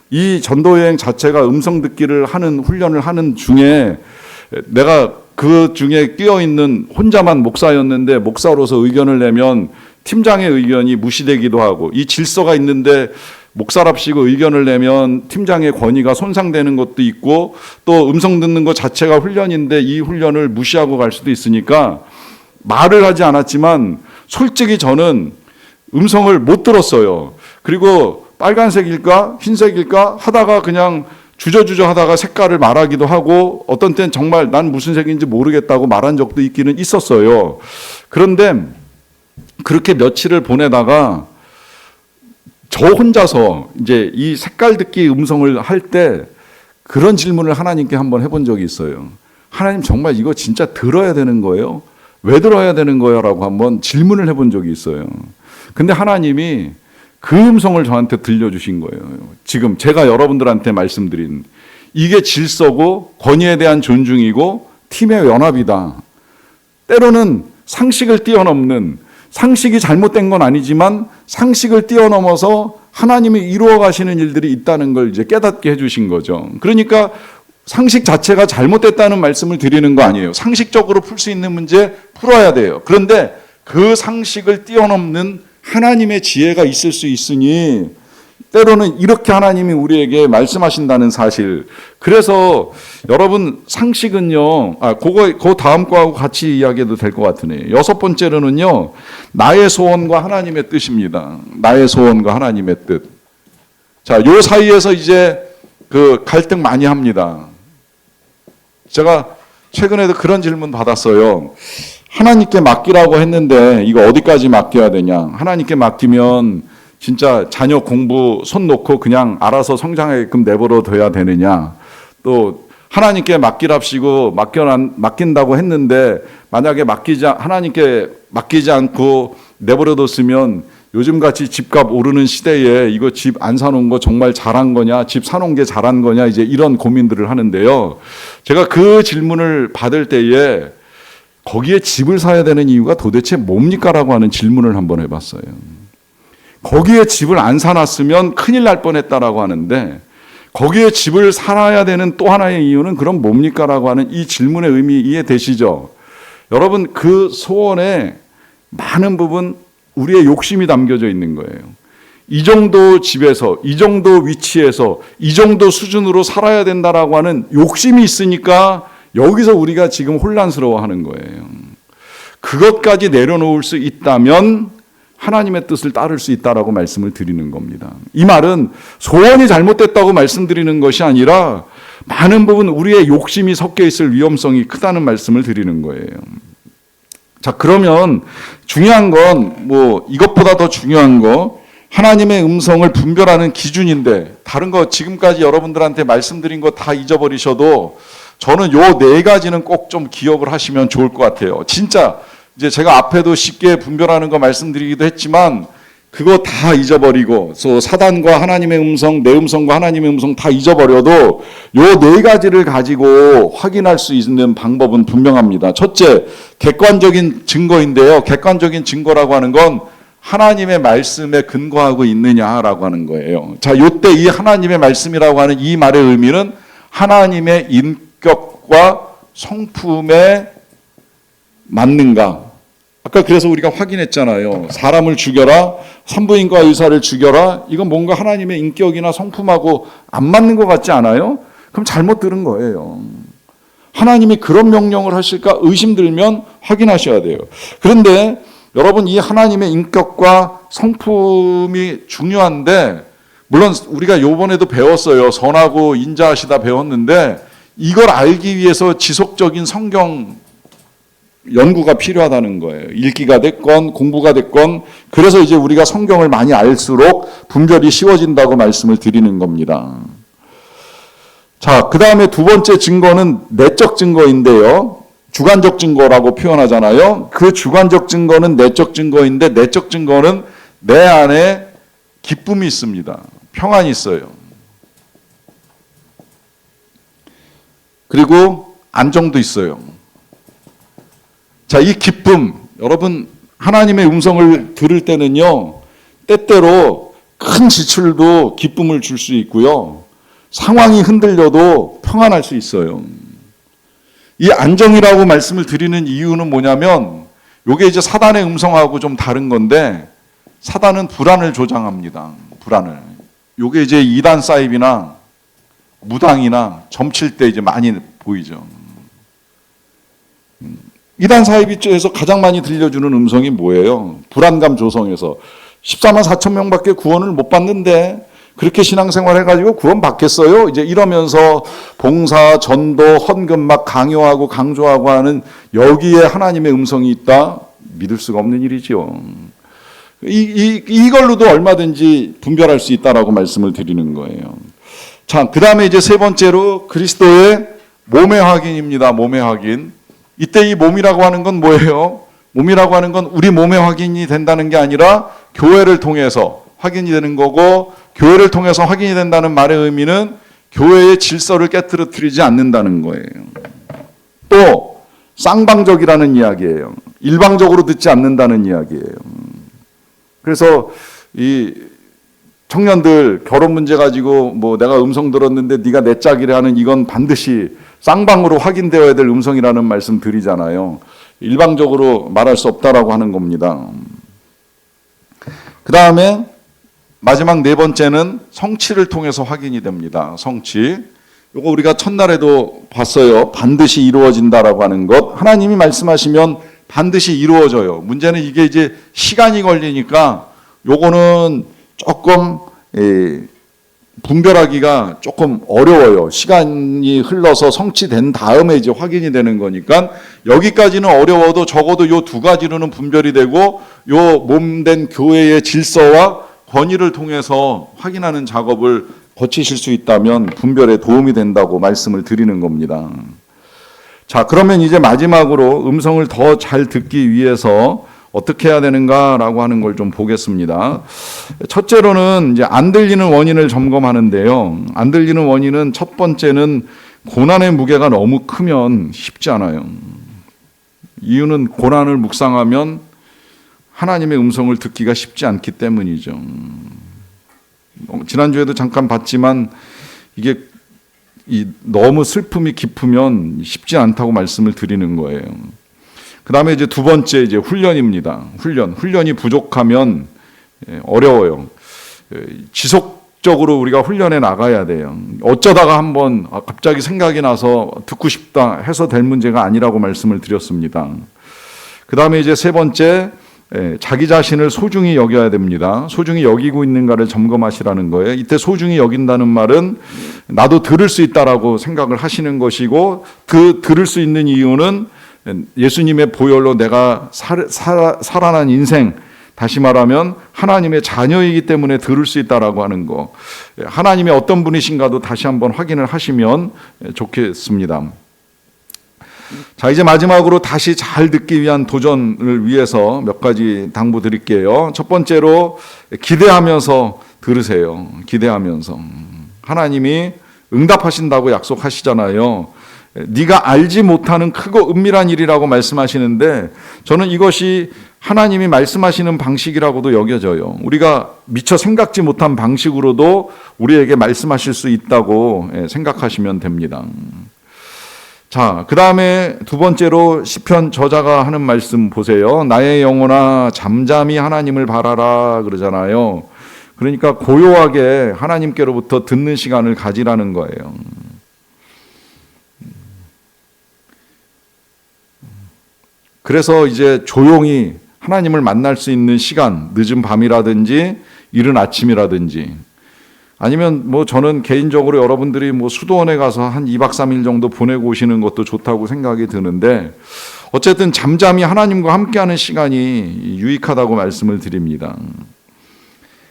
Speaker 2: 이 전도여행 자체가 음성 듣기를 하는 훈련을 하는 중에 내가 그 중에 끼어 있는 혼자만 목사였는데 목사로서 의견을 내면 팀장의 의견이 무시되기도 하고 이 질서가 있는데 목사랍시고 의견을 내면 팀장의 권위가 손상되는 것도 있고 또 음성 듣는 것 자체가 훈련인데 이 훈련을 무시하고 갈 수도 있으니까 말을 하지 않았지만 솔직히 저는 음성을 못 들었어요. 그리고 빨간색일까 흰색일까 하다가 그냥 주저주저 하다가 색깔을 말하기도 하고 어떤 때는 정말 난 무슨 색인지 모르겠다고 말한 적도 있기는 있었어요. 그런데 그렇게 며칠을 보내다가 저 혼자서 이제 이 색깔 듣기 음성을 할 때 그런 질문을 하나님께 한번 해본 적이 있어요. 하나님 정말 이거 진짜 들어야 되는 거예요? 왜 들어야 되는 거예요? 라고 한번 질문을 해본 적이 있어요. 근데 하나님이 그 음성을 저한테 들려주신 거예요. 지금 제가 여러분들한테 말씀드린 이게 질서고 권위에 대한 존중이고 팀의 연합이다. 때로는 상식을 뛰어넘는 상식이 잘못된 건 아니지만 상식을 뛰어넘어서 하나님이 이루어 가시는 일들이 있다는 걸 이제 깨닫게 해주신 거죠. 그러니까 상식 자체가 잘못됐다는 말씀을 드리는 거 아니에요. 상식적으로 풀 수 있는 문제 풀어야 돼요. 그런데 그 상식을 뛰어넘는 하나님의 지혜가 있을 수 있으니 때로는 이렇게 하나님이 우리에게 말씀하신다는 사실. 그래서 여러분 상식은요. 그 다음 거하고 같이 이야기해도 될 것 같으네요. 6번째로는요. 나의 소원과 하나님의 뜻입니다. 나의 소원과 하나님의 뜻. 자, 요 사이에서 이제 그 갈등 많이 합니다. 제가 최근에도 그런 질문 받았어요. 하나님께 맡기라고 했는데 이거 어디까지 맡겨야 되냐? 하나님께 맡기면 진짜 자녀 공부 손 놓고 그냥 알아서 성장하게끔 내버려 둬야 되느냐? 또 하나님께 맡기랍시고 맡긴다고 했는데 만약에 하나님께 맡기지 않고 내버려 뒀으면 요즘같이 집값 오르는 시대에 이거 집 안 사놓은 거 정말 잘한 거냐? 집 사놓은 게 잘한 거냐? 이제 이런 고민들을 하는데요. 제가 그 질문을 받을 때에 거기에 집을 사야 되는 이유가 도대체 뭡니까? 라고 하는 질문을 한번 해봤어요. 거기에 집을 안 사놨으면 큰일 날 뻔했다라고 하는데 거기에 집을 살아야 되는 또 하나의 이유는 그럼 뭡니까? 라고 하는 이 질문의 의미 이해되시죠? 여러분 그 소원에 많은 부분 우리의 욕심이 담겨져 있는 거예요. 이 정도 집에서, 이 정도 위치에서, 이 정도 수준으로 살아야 된다라고 하는 욕심이 있으니까 여기서 우리가 지금 혼란스러워하는 거예요. 그것까지 내려놓을 수 있다면 하나님의 뜻을 따를 수 있다라고 말씀을 드리는 겁니다. 이 말은 소원이 잘못됐다고 말씀드리는 것이 아니라 많은 부분 우리의 욕심이 섞여 있을 위험성이 크다는 말씀을 드리는 거예요. 자, 그러면 중요한 건 뭐 이것보다 더 중요한 거 하나님의 음성을 분별하는 기준인데 다른 거 지금까지 여러분들한테 말씀드린 거 다 잊어버리셔도 저는 요 4가지는 꼭 좀 기억을 하시면 좋을 것 같아요. 진짜 이제 제가 앞에도 쉽게 분별하는 거 말씀드리기도 했지만 그거 다 잊어버리고 또 사단과 하나님의 음성, 내 음성과 하나님의 음성 다 잊어버려도 요 4가지를 가지고 확인할 수 있는 방법은 분명합니다. 첫째, 객관적인 증거인데요. 객관적인 증거라고 하는 건 하나님의 말씀에 근거하고 있느냐라고 하는 거예요. 자, 요때 이 하나님의 말씀이라고 하는 이 말의 의미는 하나님의 인격과 성품에 맞는가? 아까 그래서 우리가 확인했잖아요. 사람을 죽여라, 산부인과 의사를 죽여라. 이건 뭔가 하나님의 인격이나 성품하고 안 맞는 것 같지 않아요? 그럼 잘못 들은 거예요. 하나님이 그런 명령을 하실까 의심들면 확인하셔야 돼요. 그런데 여러분 이 하나님의 인격과 성품이 중요한데 물론 우리가 요번에도 배웠어요. 선하고 인자하시다 배웠는데 이걸 알기 위해서 지속적인 성경 연구가 필요하다는 거예요. 읽기가 됐건 공부가 됐건. 그래서 이제 우리가 성경을 많이 알수록 분별이 쉬워진다고 말씀을 드리는 겁니다. 자, 그 다음에 두 번째 증거는 내적 증거인데요. 주관적 증거라고 표현하잖아요. 그 주관적 증거는 내적 증거인데 내적 증거는 내 안에 기쁨이 있습니다. 평안이 있어요. 그리고 안정도 있어요. 자, 이 기쁨, 여러분 하나님의 음성을 들을 때는요, 때때로 큰 지출도 기쁨을 줄 수 있고요, 상황이 흔들려도 평안할 수 있어요. 이 안정이라고 말씀을 드리는 이유는 뭐냐면, 요게 이제 사단의 음성하고 좀 다른 건데, 사단은 불안을 조장합니다. 불안을. 요게 이제 이단 사입이나 무당이나 점칠 때 이제 많이 보이죠. 이단 사이비에서 가장 많이 들려주는 음성이 뭐예요? 불안감 조성해서 14만 4천 명밖에 구원을 못 받는데 그렇게 신앙생활 해가지고 구원 받겠어요? 이제 이러면서 봉사, 전도, 헌금 막 강요하고 강조하고 하는 여기에 하나님의 음성이 있다? 믿을 수가 없는 일이지요. 이걸로도 얼마든지 분별할 수 있다라고 말씀을 드리는 거예요. 자, 그 다음에 이제 세 번째로 그리스도의 몸의 확인입니다. 몸의 확인. 이때 이 몸이라고 하는 건 뭐예요? 몸이라고 하는 건 우리 몸의 확인이 된다는 게 아니라 교회를 통해서 확인이 되는 거고, 교회를 통해서 확인이 된다는 말의 의미는 교회의 질서를 깨트려뜨리지 않는다는 거예요. 또 쌍방적이라는 이야기예요. 일방적으로 듣지 않는다는 이야기예요. 그래서 이 청년들 결혼 문제 가지고 뭐 내가 음성 들었는데 네가 내 짝이래 하는 이건 반드시 쌍방으로 확인되어야 될 음성이라는 말씀 드리잖아요. 일방적으로 말할 수 없다라고 하는 겁니다. 그 다음에 마지막 네 번째는 성취를 통해서 확인이 됩니다. 성취. 이거 우리가 첫날에도 봤어요. 반드시 이루어진다라고 하는 것. 하나님이 말씀하시면 반드시 이루어져요. 문제는 이게 이제 시간이 걸리니까 요거는 조금 분별하기가 조금 어려워요. 시간이 흘러서 성취된 다음에 이제 확인이 되는 거니까 여기까지는 어려워도 적어도 요 두 가지로는 분별이 되고 요 몸된 교회의 질서와 권위를 통해서 확인하는 작업을 거치실 수 있다면 분별에 도움이 된다고 말씀을 드리는 겁니다. 자, 그러면 이제 마지막으로 음성을 더 잘 듣기 위해서 어떻게 해야 되는가라고 하는 걸 좀 보겠습니다. 첫째로는 이제 안 들리는 원인을 점검하는데요. 안 들리는 원인은 첫 번째는 고난의 무게가 너무 크면 쉽지 않아요. 이유는 고난을 묵상하면 하나님의 음성을 듣기가 쉽지 않기 때문이죠. 지난주에도 잠깐 봤지만 이게 너무 슬픔이 깊으면 쉽지 않다고 말씀을 드리는 거예요. 그 다음에 이제 두 번째 이제 훈련입니다. 훈련이 부족하면 어려워요. 지속적으로 우리가 훈련해 나가야 돼요. 어쩌다가 한번 갑자기 생각이 나서 듣고 싶다 해서 될 문제가 아니라고 말씀을 드렸습니다. 그 다음에 이제 세 번째, 자기 자신을 소중히 여겨야 됩니다. 소중히 여기고 있는가를 점검하시라는 거예요. 이때 소중히 여긴다는 말은 나도 들을 수 있다라고 생각을 하시는 것이고, 그 들을 수 있는 이유는 예수님의 보혈로 내가 살아난 인생, 다시 말하면 하나님의 자녀이기 때문에 들을 수 있다라고 하는 거, 하나님의 어떤 분이신가도 다시 한번 확인을 하시면 좋겠습니다. 자, 이제 마지막으로 다시 잘 듣기 위한 도전을 위해서 몇 가지 당부 드릴게요. 첫 번째로 기대하면서 들으세요. 기대하면서. 하나님이 응답하신다고 약속하시잖아요. 네가 알지 못하는 크고 은밀한 일이라고 말씀하시는데, 저는 이것이 하나님이 말씀하시는 방식이라고도 여겨져요. 우리가 미처 생각지 못한 방식으로도 우리에게 말씀하실 수 있다고 생각하시면 됩니다. 자, 그 다음에 두 번째로 시편 저자가 하는 말씀 보세요. 나의 영혼아 잠잠히 하나님을 바라라 그러잖아요. 그러니까 고요하게 하나님께로부터 듣는 시간을 가지라는 거예요. 그래서 이제 조용히 하나님을 만날 수 있는 시간, 늦은 밤이라든지 이른 아침이라든지, 아니면 뭐 저는 개인적으로 여러분들이 뭐 수도원에 가서 한 2박 3일 정도 보내고 오시는 것도 좋다고 생각이 드는데, 어쨌든 잠잠히 하나님과 함께하는 시간이 유익하다고 말씀을 드립니다.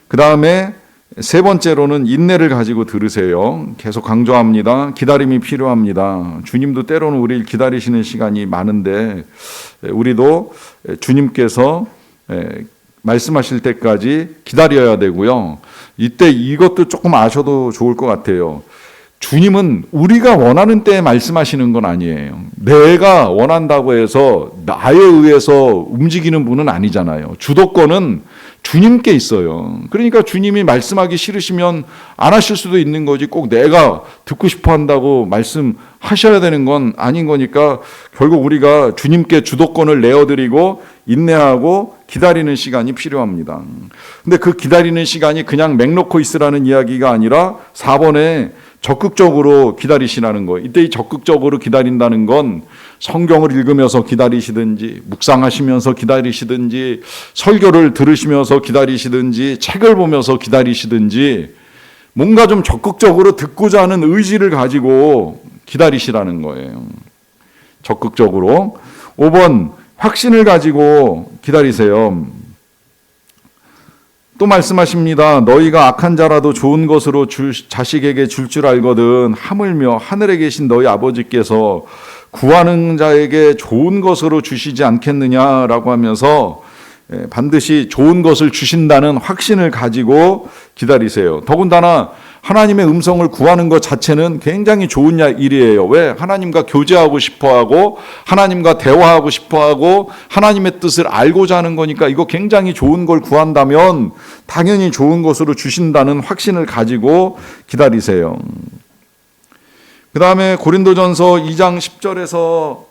Speaker 2: 그 다음에 세 번째로는 인내를 가지고 들으세요. 계속 강조합니다. 기다림이 필요합니다. 주님도 때로는 우리를 기다리시는 시간이 많은데 우리도 주님께서 말씀하실 때까지 기다려야 되고요. 이때 이것도 조금 아셔도 좋을 것 같아요. 주님은 우리가 원하는 때에 말씀하시는 건 아니에요. 내가 원한다고 해서 나에 의해서 움직이는 분은 아니잖아요. 주도권은 주님께 있어요. 그러니까 주님이 말씀하기 싫으시면 안 하실 수도 있는 거지, 꼭 내가 듣고 싶어 한다고 말씀하셔야 되는 건 아닌 거니까 결국 우리가 주님께 주도권을 내어드리고 인내하고 기다리는 시간이 필요합니다. 근데 그 기다리는 시간이 그냥 맹 놓고 있으라는 이야기가 아니라 4번에 적극적으로 기다리시라는 거예요. 이때 이 적극적으로 기다린다는 건 성경을 읽으면서 기다리시든지, 묵상하시면서 기다리시든지, 설교를 들으시면서 기다리시든지, 책을 보면서 기다리시든지, 뭔가 좀 적극적으로 듣고자 하는 의지를 가지고 기다리시라는 거예요. 적극적으로. 5번, 확신을 가지고 기다리세요. 또 말씀하십니다. 너희가 악한 자라도 좋은 것으로 자식에게 줄 알거든 하물며 하늘에 계신 너희 아버지께서 구하는 자에게 좋은 것으로 주시지 않겠느냐라고 하면서 반드시 좋은 것을 주신다는 확신을 가지고 기다리세요. 더군다나 하나님의 음성을 구하는 것 자체는 굉장히 좋은 일이에요. 왜? 하나님과 교제하고 싶어하고 하나님과 대화하고 싶어하고 하나님의 뜻을 알고자 하는 거니까 이거 굉장히 좋은 걸 구한다면 당연히 좋은 것으로 주신다는 확신을 가지고 기다리세요. 그 다음에 고린도전서 2장 10절에서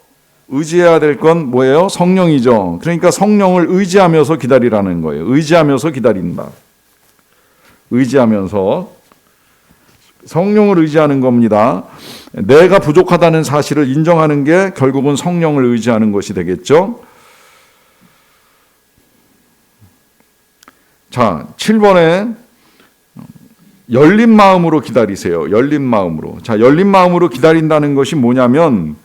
Speaker 2: 의지해야 될 건 뭐예요? 성령이죠. 그러니까 성령을 의지하면서 기다리라는 거예요. 의지하면서 기다린다. 의지하면서. 성령을 의지하는 겁니다. 내가 부족하다는 사실을 인정하는 게 결국은 성령을 의지하는 것이 되겠죠. 자, 7번에 열린 마음으로 기다리세요. 열린 마음으로. 자, 열린 마음으로 기다린다는 것이 뭐냐면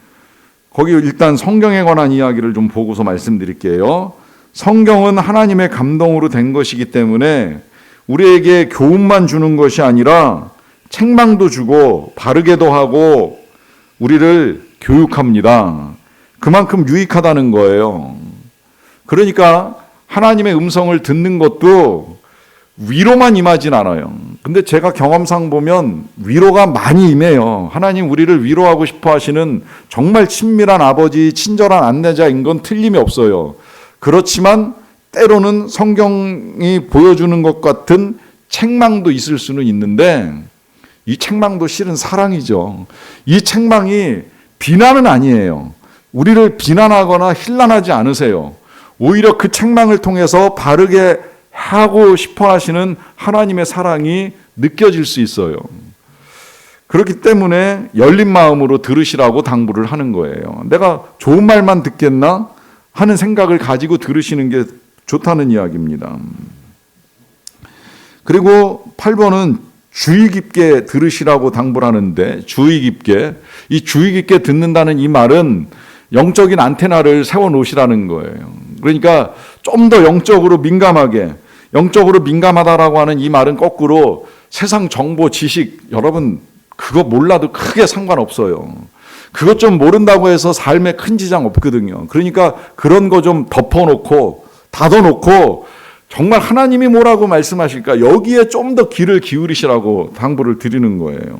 Speaker 2: 거기 일단 성경에 관한 이야기를 좀 보고서 말씀드릴게요. 성경은 하나님의 감동으로 된 것이기 때문에 우리에게 교훈만 주는 것이 아니라 책망도 주고 바르게도 하고 우리를 교육합니다. 그만큼 유익하다는 거예요. 그러니까 하나님의 음성을 듣는 것도 위로만 임하진 않아요. 근데 제가 경험상 보면 위로가 많이 임해요. 하나님 우리를 위로하고 싶어 하시는 정말 친밀한 아버지, 친절한 안내자인 건 틀림이 없어요. 그렇지만 때로는 성경이 보여주는 것 같은 책망도 있을 수는 있는데 이 책망도 실은 사랑이죠. 이 책망이 비난은 아니에요. 우리를 비난하거나 힐난하지 않으세요. 오히려 그 책망을 통해서 바르게 하고 싶어 하시는 하나님의 사랑이 느껴질 수 있어요. 그렇기 때문에 열린 마음으로 들으시라고 당부를 하는 거예요. 내가 좋은 말만 듣겠나 하는 생각을 가지고 들으시는 게 좋다는 이야기입니다. 그리고 8번은 주의 깊게 들으시라고 당부를 하는데, 주의 깊게, 이 주의 깊게 듣는다는 이 말은 영적인 안테나를 세워 놓으시라는 거예요. 그러니까 좀 더 영적으로 민감하게, 영적으로 민감하다라고 하는 이 말은 거꾸로 세상 정보, 지식, 여러분 그거 몰라도 크게 상관없어요. 그것 좀 모른다고 해서 삶에 큰 지장 없거든요. 그러니까 그런 거 좀 덮어놓고 닫아놓고 정말 하나님이 뭐라고 말씀하실까 여기에 좀 더 귀를 기울이시라고 당부를 드리는 거예요.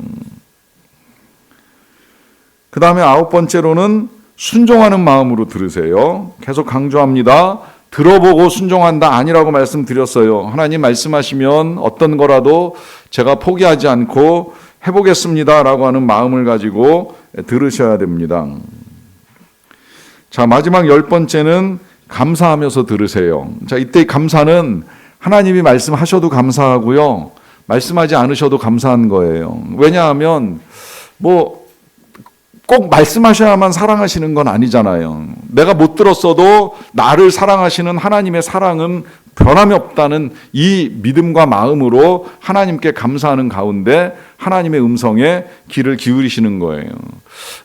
Speaker 2: 그 다음에 9번째로는 순종하는 마음으로 들으세요. 계속 강조합니다. 들어보고 순종한다 아니라고 말씀드렸어요. 하나님 말씀하시면 어떤 거라도 제가 포기하지 않고 해보겠습니다라고 하는 마음을 가지고 들으셔야 됩니다. 자, 마지막 10번째는 감사하면서 들으세요. 자, 이때 감사는 하나님이 말씀하셔도 감사하고요. 말씀하지 않으셔도 감사한 거예요. 왜냐하면 꼭 말씀하셔야만 사랑하시는 건 아니잖아요. 내가 못 들었어도 나를 사랑하시는 하나님의 사랑은 변함이 없다는 이 믿음과 마음으로 하나님께 감사하는 가운데 하나님의 음성에 귀를 기울이시는 거예요.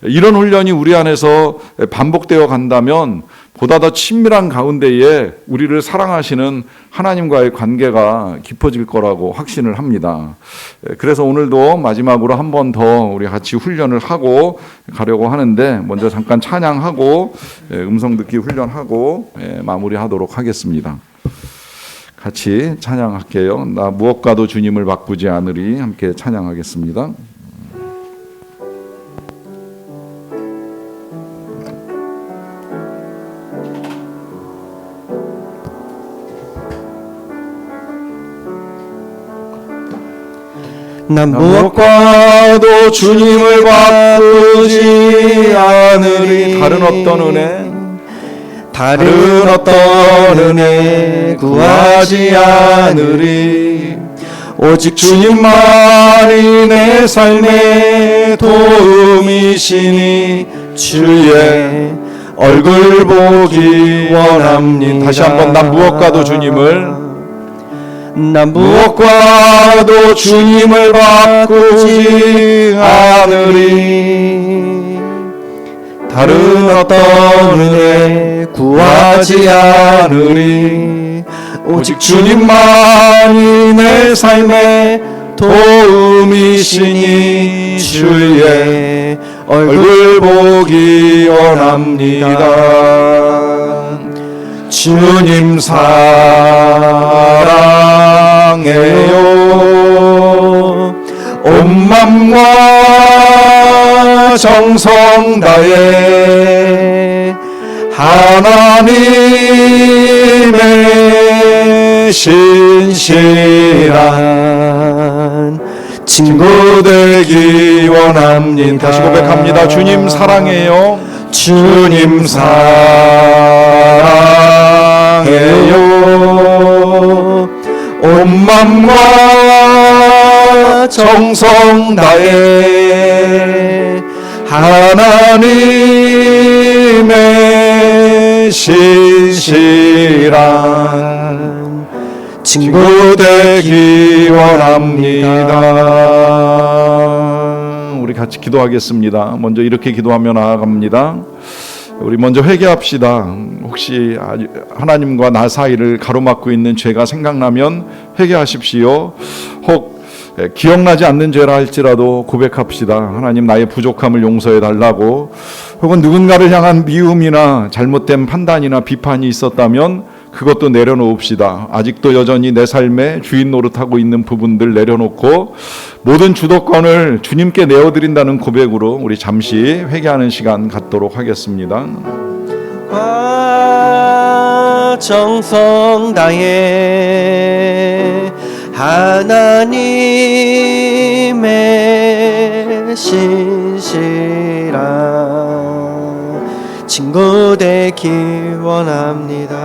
Speaker 2: 이런 훈련이 우리 안에서 반복되어 간다면 보다 더 친밀한 가운데에 우리를 사랑하시는 하나님과의 관계가 깊어질 거라고 확신을 합니다. 그래서 오늘도 마지막으로 한 번 더 우리 같이 훈련을 하고 가려고 하는데, 먼저 잠깐 찬양하고 음성 듣기 훈련하고 마무리하도록 하겠습니다. 같이 찬양할게요. 나 무엇과도 주님을 바꾸지 않으리. 함께 찬양하겠습니다.
Speaker 1: 난
Speaker 2: 무엇과도 주님을 바꾸지 않으리. 다른 어떤 은혜, 다른 어떤 은혜 구하지 않으리. 오직 주님만이 내 삶의 도움이시니 주의 얼굴 보기 원합니다. 다시 한번, 난 무엇과도 주님을,
Speaker 1: 난
Speaker 2: 무엇과도 주님을 바꾸지 않으리. 다른 어떤 은혜 구하지 않으리. 오직 주님만이 내 삶의 도움이시니 주의 얼굴 보기 원합니다. 주님 사랑해요. 온 맘과 정성 다해 하나님의 신실한 친구 되기 원합니다. 다시 고백합니다. 주님 사랑해요. 주님 사랑해요. 온 맘과 정성 다해 하나님의 신실한 친구 되기 원합니다. 우리 같이 기도하겠습니다. 먼저 이렇게 기도하며 나아갑니다. 우리 먼저 회개합시다. 혹시 하나님과 나 사이를 가로막고 있는 죄가 생각나면 회개하십시오. 혹 기억나지 않는 죄라 할지라도 고백합시다. 하나님, 나의 부족함을 용서해 달라고. 혹은 누군가를 향한 미움이나 잘못된 판단이나 비판이 있었다면 그것도 내려놓읍시다. 아직도 여전히 내 삶에 주인 노릇하고 있는 부분들 내려놓고 모든 주도권을 주님께 내어드린다는 고백으로 우리 잠시 회개하는 시간 갖도록 하겠습니다.
Speaker 1: 정성 다해 하나님의 신실한 친구 되기 원합니다.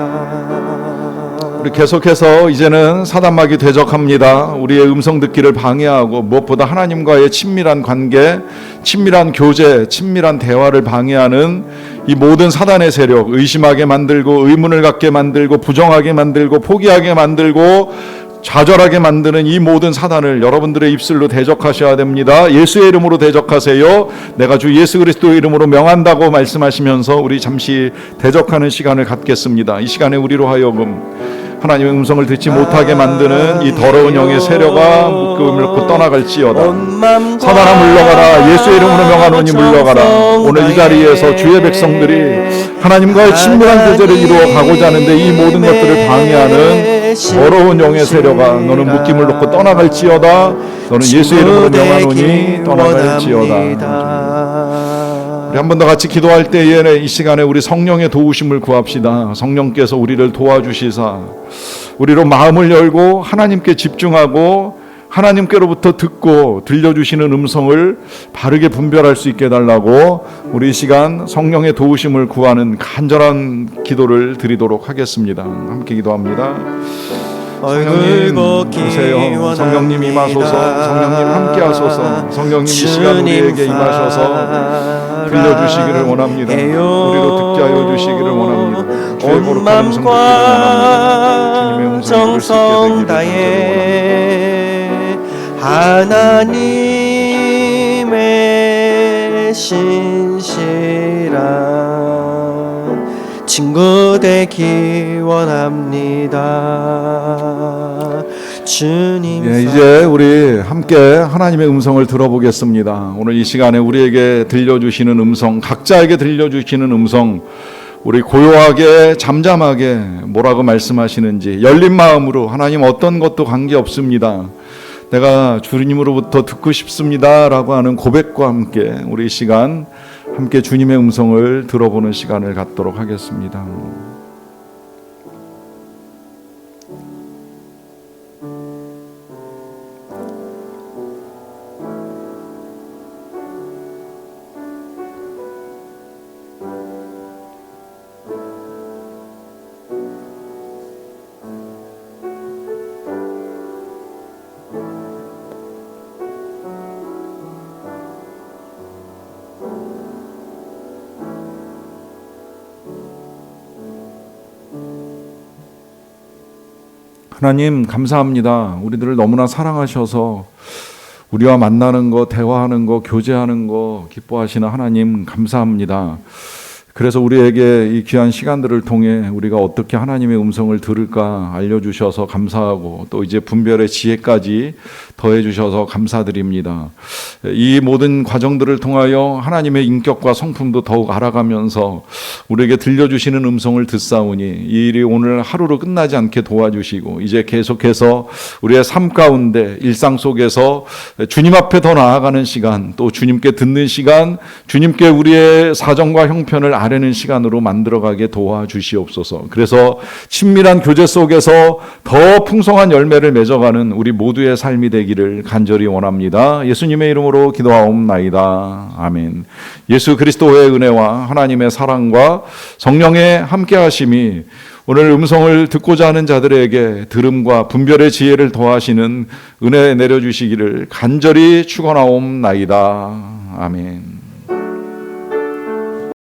Speaker 2: 우리 계속해서 이제는 사단마귀 대적합니다. 우리의 음성 듣기를 방해하고 무엇보다 하나님과의 친밀한 관계, 친밀한 교제, 친밀한 대화를 방해하는 이 모든 사단의 세력, 의심하게 만들고 의문을 갖게 만들고 부정하게 만들고 포기하게 만들고 좌절하게 만드는 이 모든 사단을 여러분들의 입술로 대적하셔야 됩니다. 예수의 이름으로 대적하세요. 내가 주 예수 그리스도의 이름으로 명한다고 말씀하시면서 우리 잠시 대적하는 시간을 갖겠습니다. 이 시간에 우리로 하여금 하나님의 음성을 듣지 못하게 만드는 이 더러운 영의 세력아 묶음을 놓고 떠나갈지어다. 사단아 물러가라. 예수의 이름으로 명하노니 물러가라. 오늘 이 자리에서 주의 백성들이 하나님과의 친밀한 교제를 이루어 가고자 하는데 이 모든 것들을 방해하는 더러운 영의 세력아, 너는 묶임을 놓고 떠나갈지어다. 너는 예수의 이름으로 명하노니 떠나갈지어다. 우리 한 번 더 같이 기도할 때에 이 시간에 우리 성령의 도우심을 구합시다. 성령께서 우리를 도와주시사 우리로 마음을 열고 하나님께 집중하고 하나님께로부터 듣고 들려주시는 음성을 바르게 분별할 수 있게 해달라고 우리 이 시간 성령의 도우심을 구하는 간절한 기도를 드리도록 하겠습니다. 함께 기도합니다. 성령님 오세요. 성령님 임하소서. 성령님 함께하소서. 성령님 이 시간 우리에게 임하셔서 들려주시기를 원합니다. 우리로 듣게 하여 주시기를 원합니다. 주의
Speaker 1: 온
Speaker 2: 거룩한 음성 듣기를 원합니다. 주님의
Speaker 1: 맘과
Speaker 2: 음성 들을 수
Speaker 1: 정성
Speaker 2: 있게 되기를
Speaker 1: 다해 하나님의 신실한 친구 되기 원합니다. 주님.
Speaker 2: 이제 우리 함께 하나님의 음성을 들어보겠습니다. 오늘 이 시간에 우리에게 들려주시는 음성, 각자에게 들려주시는 음성, 우리 고요하게 잠잠하게 뭐라고 말씀하시는지 열린 마음으로 하나님 어떤 것도 관계없습니다. 내가 주님으로부터 듣고 싶습니다 라고 하는 고백과 함께 우리 이 시간 함께 주님의 음성을 들어보는 시간을 갖도록 하겠습니다. 하나님 감사합니다. 우리들을 너무나 사랑하셔서 우리와 만나는 거, 대화하는 거, 교제하는 거 기뻐하시는 하나님 감사합니다. 그래서 우리에게 이 귀한 시간들을 통해 우리가 어떻게 하나님의 음성을 들을까 알려주셔서 감사하고 또 이제 분별의 지혜까지 더해주셔서 감사드립니다. 이 모든 과정들을 통하여 하나님의 인격과 성품도 더욱 알아가면서 우리에게 들려주시는 음성을 듣사오니 이 일이 오늘 하루로 끝나지 않게 도와주시고 이제 계속해서 우리의 삶 가운데 일상 속에서 주님 앞에 더 나아가는 시간, 또 주님께 듣는 시간, 주님께 우리의 사정과 형편을 아뢰는 시간으로 만들어가게 도와주시옵소서. 그래서 친밀한 교제 속에서 더 풍성한 열매를 맺어가는 우리 모두의 삶이 되기를 간절히 원합니다. 예수님의 이름으로 기도하옵나이다. 아멘. 예수 그리스도의 은혜와 하나님의 사랑과 성령의 함께하심이 오늘 음성을 듣고자 하는 자들에게 들음과 분별의 지혜를 더하시는 은혜 내려주시기를 간절히 축원하옵나이다. 아멘.